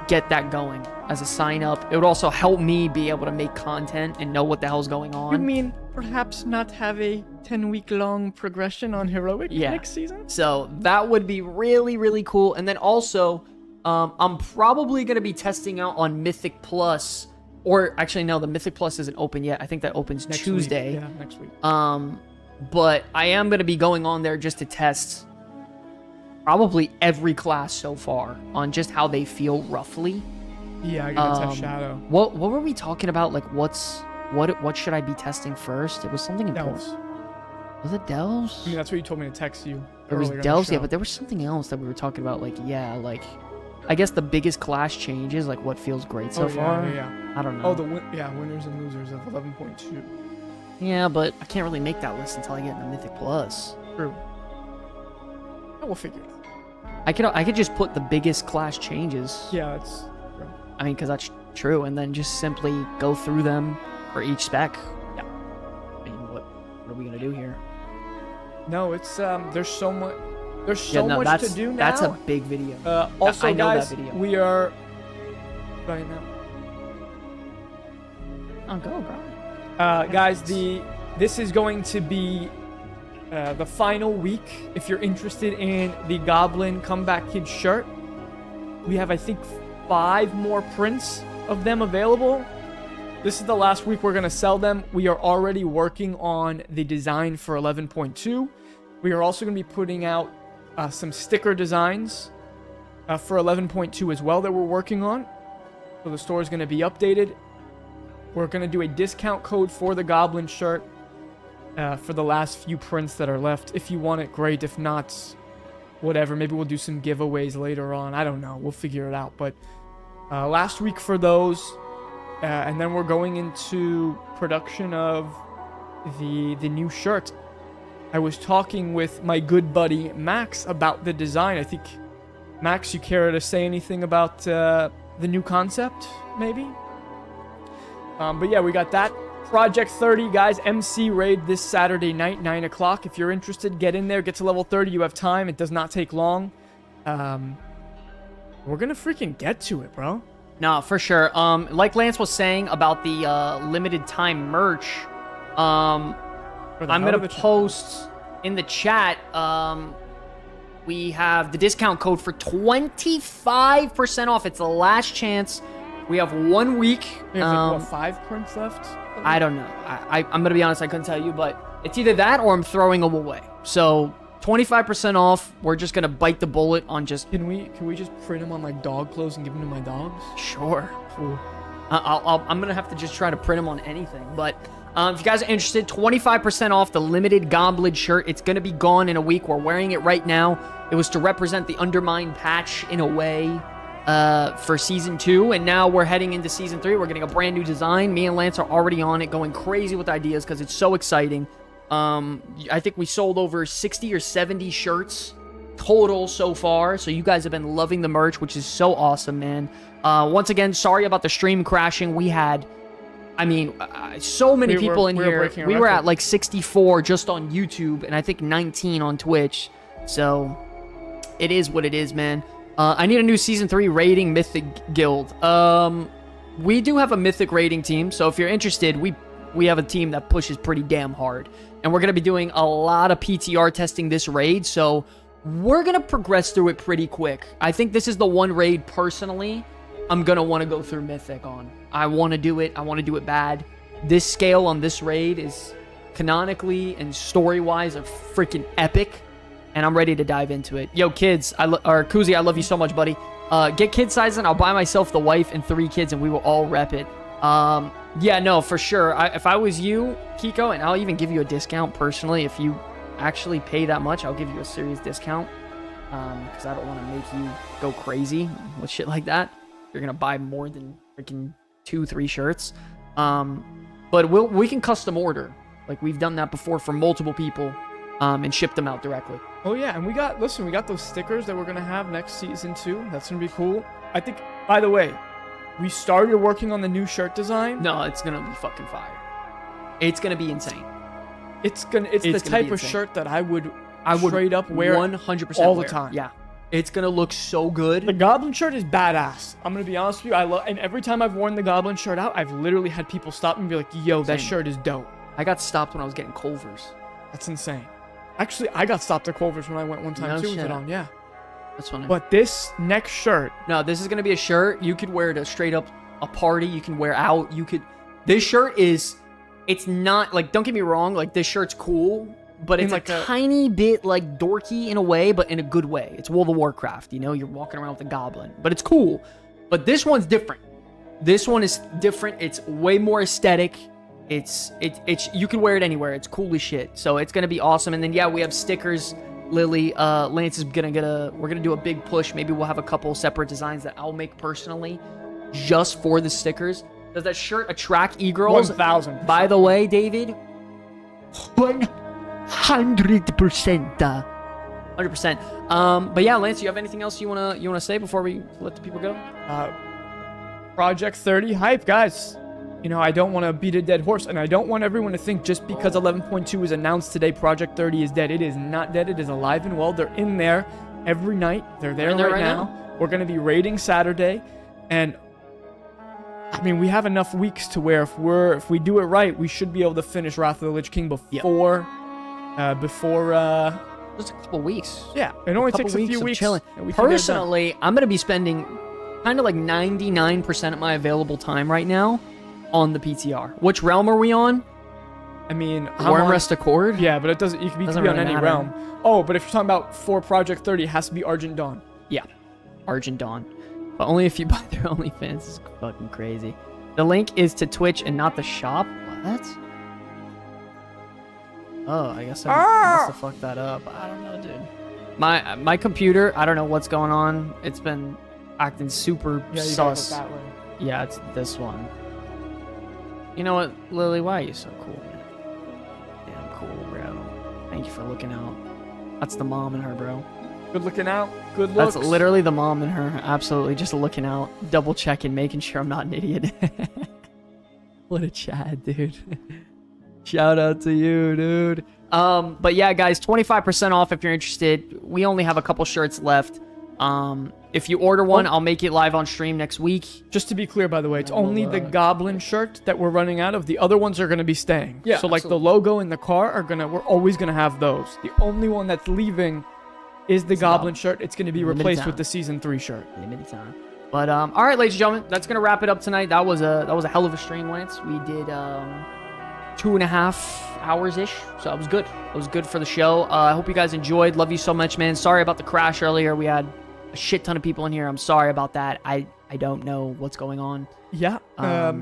get that going as a sign up. It would also help me be able to make content and know what the hell's going on. You mean perhaps not have a 10-week long progression on heroic next season? So that would be really, really cool. And then also, I'm probably going to be testing out on Mythic Plus. Or actually, no, the Mythic Plus isn't open yet. I think that opens next Tuesday. Yeah, next week. But I am going to be going on there just to test probably every class so far on just how they feel roughly. Yeah, I gotta test Shadow. What were we talking about? Like, what should I be testing first? It was something important. Delves. Was it Delves? I mean, that's what you told me to text you. It was Delves, yeah, but there was something else that we were talking about. Like, yeah, like, I guess the biggest class change is like what feels great so far. Yeah. I don't know. Oh, winners and losers of 11.2. Yeah, but I can't really make that list until I get into Mythic Plus. True. Oh, we'll figure it out. I could just put the biggest class changes. Yeah, it's true. I mean, because that's true, and then just simply go through them for each spec. Yeah. I mean, what are we gonna do here? No, it's there's so much. There's so much to do now. That's a big video. Also, I know guys, that video. we are right now. Oh, go, bro. Guys, this is going to be the final week. If you're interested in the Goblin Comeback Kid shirt, we have, I think, 5 more prints of them available. This is the last week we're going to sell them. We are already working on the design for 11.2. We are also going to be putting out some sticker designs for 11.2 as well that we're working on. So the store is going to be updated. We're going to do a discount code for the Goblin shirt for the last few prints that are left. If you want it, great. If not, whatever. Maybe we'll do some giveaways later on. I don't know. We'll figure it out. But last week for those. And then we're going into production of the new shirt. I was talking with my good buddy Max about the design. I think, Max, you care to say anything about the new concept, maybe? But yeah, we got that. Project 30, guys. MC raid this Saturday night, 9 o'clock. If you're interested, get in there. Get to level 30. You have time. It does not take long. We're going to freaking get to it, bro. No, for sure. Like Lance was saying about the limited time merch, I'm going to post in the chat, we have the discount code for 25% off. It's the last chance. We have 1 week. We have, like, what, 5 prints left? I don't know. I'm going to be honest, I couldn't tell you, but it's either that or I'm throwing them away. So 25% off. We're just going to bite the bullet on just... Can we just print them on, like, dog clothes and give them to my dogs? Sure. Cool. I'm going to have to just try to print them on anything. But if you guys are interested, 25% off the limited Goblin shirt. It's going to be gone in a week. We're wearing it right now. It was to represent the Undermine patch in a way for Season 2. And now we're heading into Season 3. We're getting a brand new design. Me and Lance are already on it, going crazy with ideas because it's so exciting. I think we sold over 60 or 70 shirts total so far. So you guys have been loving the merch, which is so awesome, man. Once again, sorry about the stream crashing. We had, I mean, so many people in here. We were at like 64 just on YouTube and I think 19 on Twitch. So it is what it is, man. I need a new Season 3 rating Mythic guild. We do have a Mythic rating team. So if you're interested, we have a team that pushes pretty damn hard. And we're going to be doing a lot of PTR testing this raid. So we're going to progress through it pretty quick. I think this is the one raid, personally, I'm going to want to go through Mythic on. I want to do it. I want to do it bad. This scale on this raid is canonically and story-wise a freaking epic. and I'm ready to dive into it. Yo, kids, or Kuzi, I love you so much, buddy. Get kid sizing. I'll buy myself the wife and 3 kids, and we will all rep it. Yeah, no, for sure. If I was you, Kiko, and I'll even give you a discount personally. If you actually pay that much, I'll give you a serious discount. Because I don't want to make you go crazy with shit like that. You're gonna buy more than freaking 2-3 shirts. But we can custom order. Like, we've done that before for multiple people, and ship them out directly. Oh yeah, and we got those stickers that we're gonna have next season too. That's gonna be cool. I think, by the way, we started working on the new shirt design. No, it's gonna be fucking fire. It's gonna be insane. It's the type of shirt that I would straight up wear 100% all the time. Yeah. It's gonna look so good. The Goblin shirt is badass. I'm gonna be honest with you. And every time I've worn the Goblin shirt out, I've literally had people stop me and be like, yo, that shirt is dope. I got stopped when I was getting Culvers. That's insane. Actually, I got stopped at Culver's when I went one time too with it on. Yeah. That's funny. But this next shirt. No, this is going to be a shirt. You could wear it straight up a party. You can wear out. This shirt is, it's not, like, don't get me wrong. Like, this shirt's cool, but it's like a tiny bit, like, dorky in a way, but in a good way. It's World of Warcraft, you know? You're walking around with a goblin. But it's cool. But this one's different. This one is different. It's way more aesthetic. It's you can wear it anywhere. It's cool as shit. So it's gonna be awesome. And then yeah, we have stickers. Lily, Lance is we're gonna do a big push. Maybe we'll have a couple separate designs that I'll make personally, just for the stickers. Does that shirt attract e-girls? 1,000%. By the way, David, 100%. 100%. But yeah, Lance, you have anything else you wanna say before we let the people go? Project 30 hype, guys. You know, I don't want to beat a dead horse, and I don't want everyone to think just because 11.2 is announced today, Project 30 is dead. It is not dead. It is alive and well. They're in there every night. They're there right now. We're going to be raiding Saturday, and I mean, we have enough weeks to where if we do it right, we should be able to finish Wrath of the Lich King before just a couple weeks. Yeah, it only takes a few weeks. Chilling. Personally, I'm going to be spending kind of like 99% of my available time right now on the PTR. Which realm are we on? I mean, Wormrest Accord? Yeah, but it doesn't. You can be on really any realm. Oh, but if you're talking about for Project 30, it has to be Argent Dawn. Yeah, Argent Dawn. But only if you buy their OnlyFans. It's fucking crazy. The link is to Twitch and not the shop. What? Oh, I guess I must have fucked that up. I don't know, dude. My computer, I don't know what's going on. It's been acting super sus. Yeah, it's this one. You know what, Lily? Why are you so cool, man? Damn cool, bro. Thank you for looking out. That's the mom in her, bro. Good looking out. Good looks. That's literally the mom in her. Absolutely, just looking out, double checking, making sure I'm not an idiot. What a Chad, dude. Shout out to you, dude. But yeah, guys, 25% off if you're interested. We only have a couple shirts left. If you order one, I'll make it live on stream next week. Just to be clear, by the way, it's only the Goblin shirt that we're running out of. The other ones are going to be staying. Yeah. So like the logo and the car we're always going to have those. The only one that's leaving is the Goblin shirt. It's going to be replaced with the Season 3 shirt. Limited time. But all right, ladies and gentlemen, that's going to wrap it up tonight. That was a hell of a stream, Lance. We did 2.5 hours-ish, so it was good. It was good for the show. I hope you guys enjoyed. Love you so much, man. Sorry about the crash earlier. We had a shit ton of people in here. I'm sorry about that. I don't know what's going on. Yeah.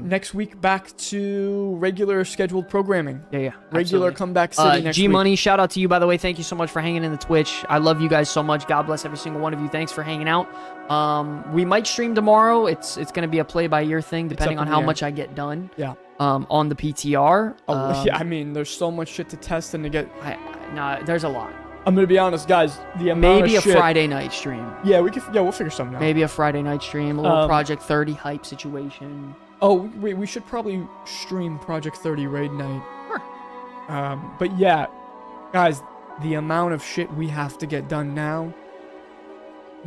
Next week back to regular scheduled programming. Yeah. Regular Comeback City next week. G-Money, shout out to you, by the way. Thank you so much for hanging in the Twitch. I love you guys so much. God bless every single one of you. Thanks for hanging out. We might stream tomorrow. It's going to be a play-by-ear thing, depending on how much I get done. Yeah. On the PTR. Yeah, I mean, there's so much shit to test and to get. Nah, there's a lot. I'm gonna be honest, guys. The amount maybe of a Friday night stream. Yeah, we'll figure something out. Maybe a Friday night stream, a little Project 30 hype situation. Oh, we should probably stream Project 30 raid night. Sure. But yeah, guys, the amount of shit we have to get done now.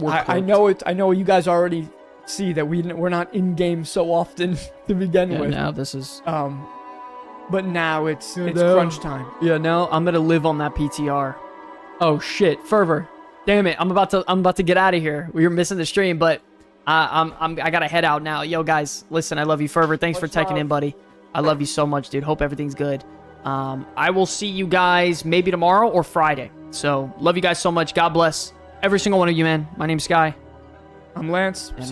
I know it. I know you guys already see that we're not in game so often to begin with. Now this is. But now it's crunch time. Yeah, no, I'm gonna live on that PTR. Oh shit, Fervor. Damn it, I'm about to get out of here. We were missing the stream, but I gotta head out now. Yo guys, listen, I love you, Fervor. Thanks for checking in, buddy. I love you so much, dude. Hope everything's good. I will see you guys maybe tomorrow or Friday. So, love you guys so much. God bless every single one of you, man. My name's Sky. I'm Lance.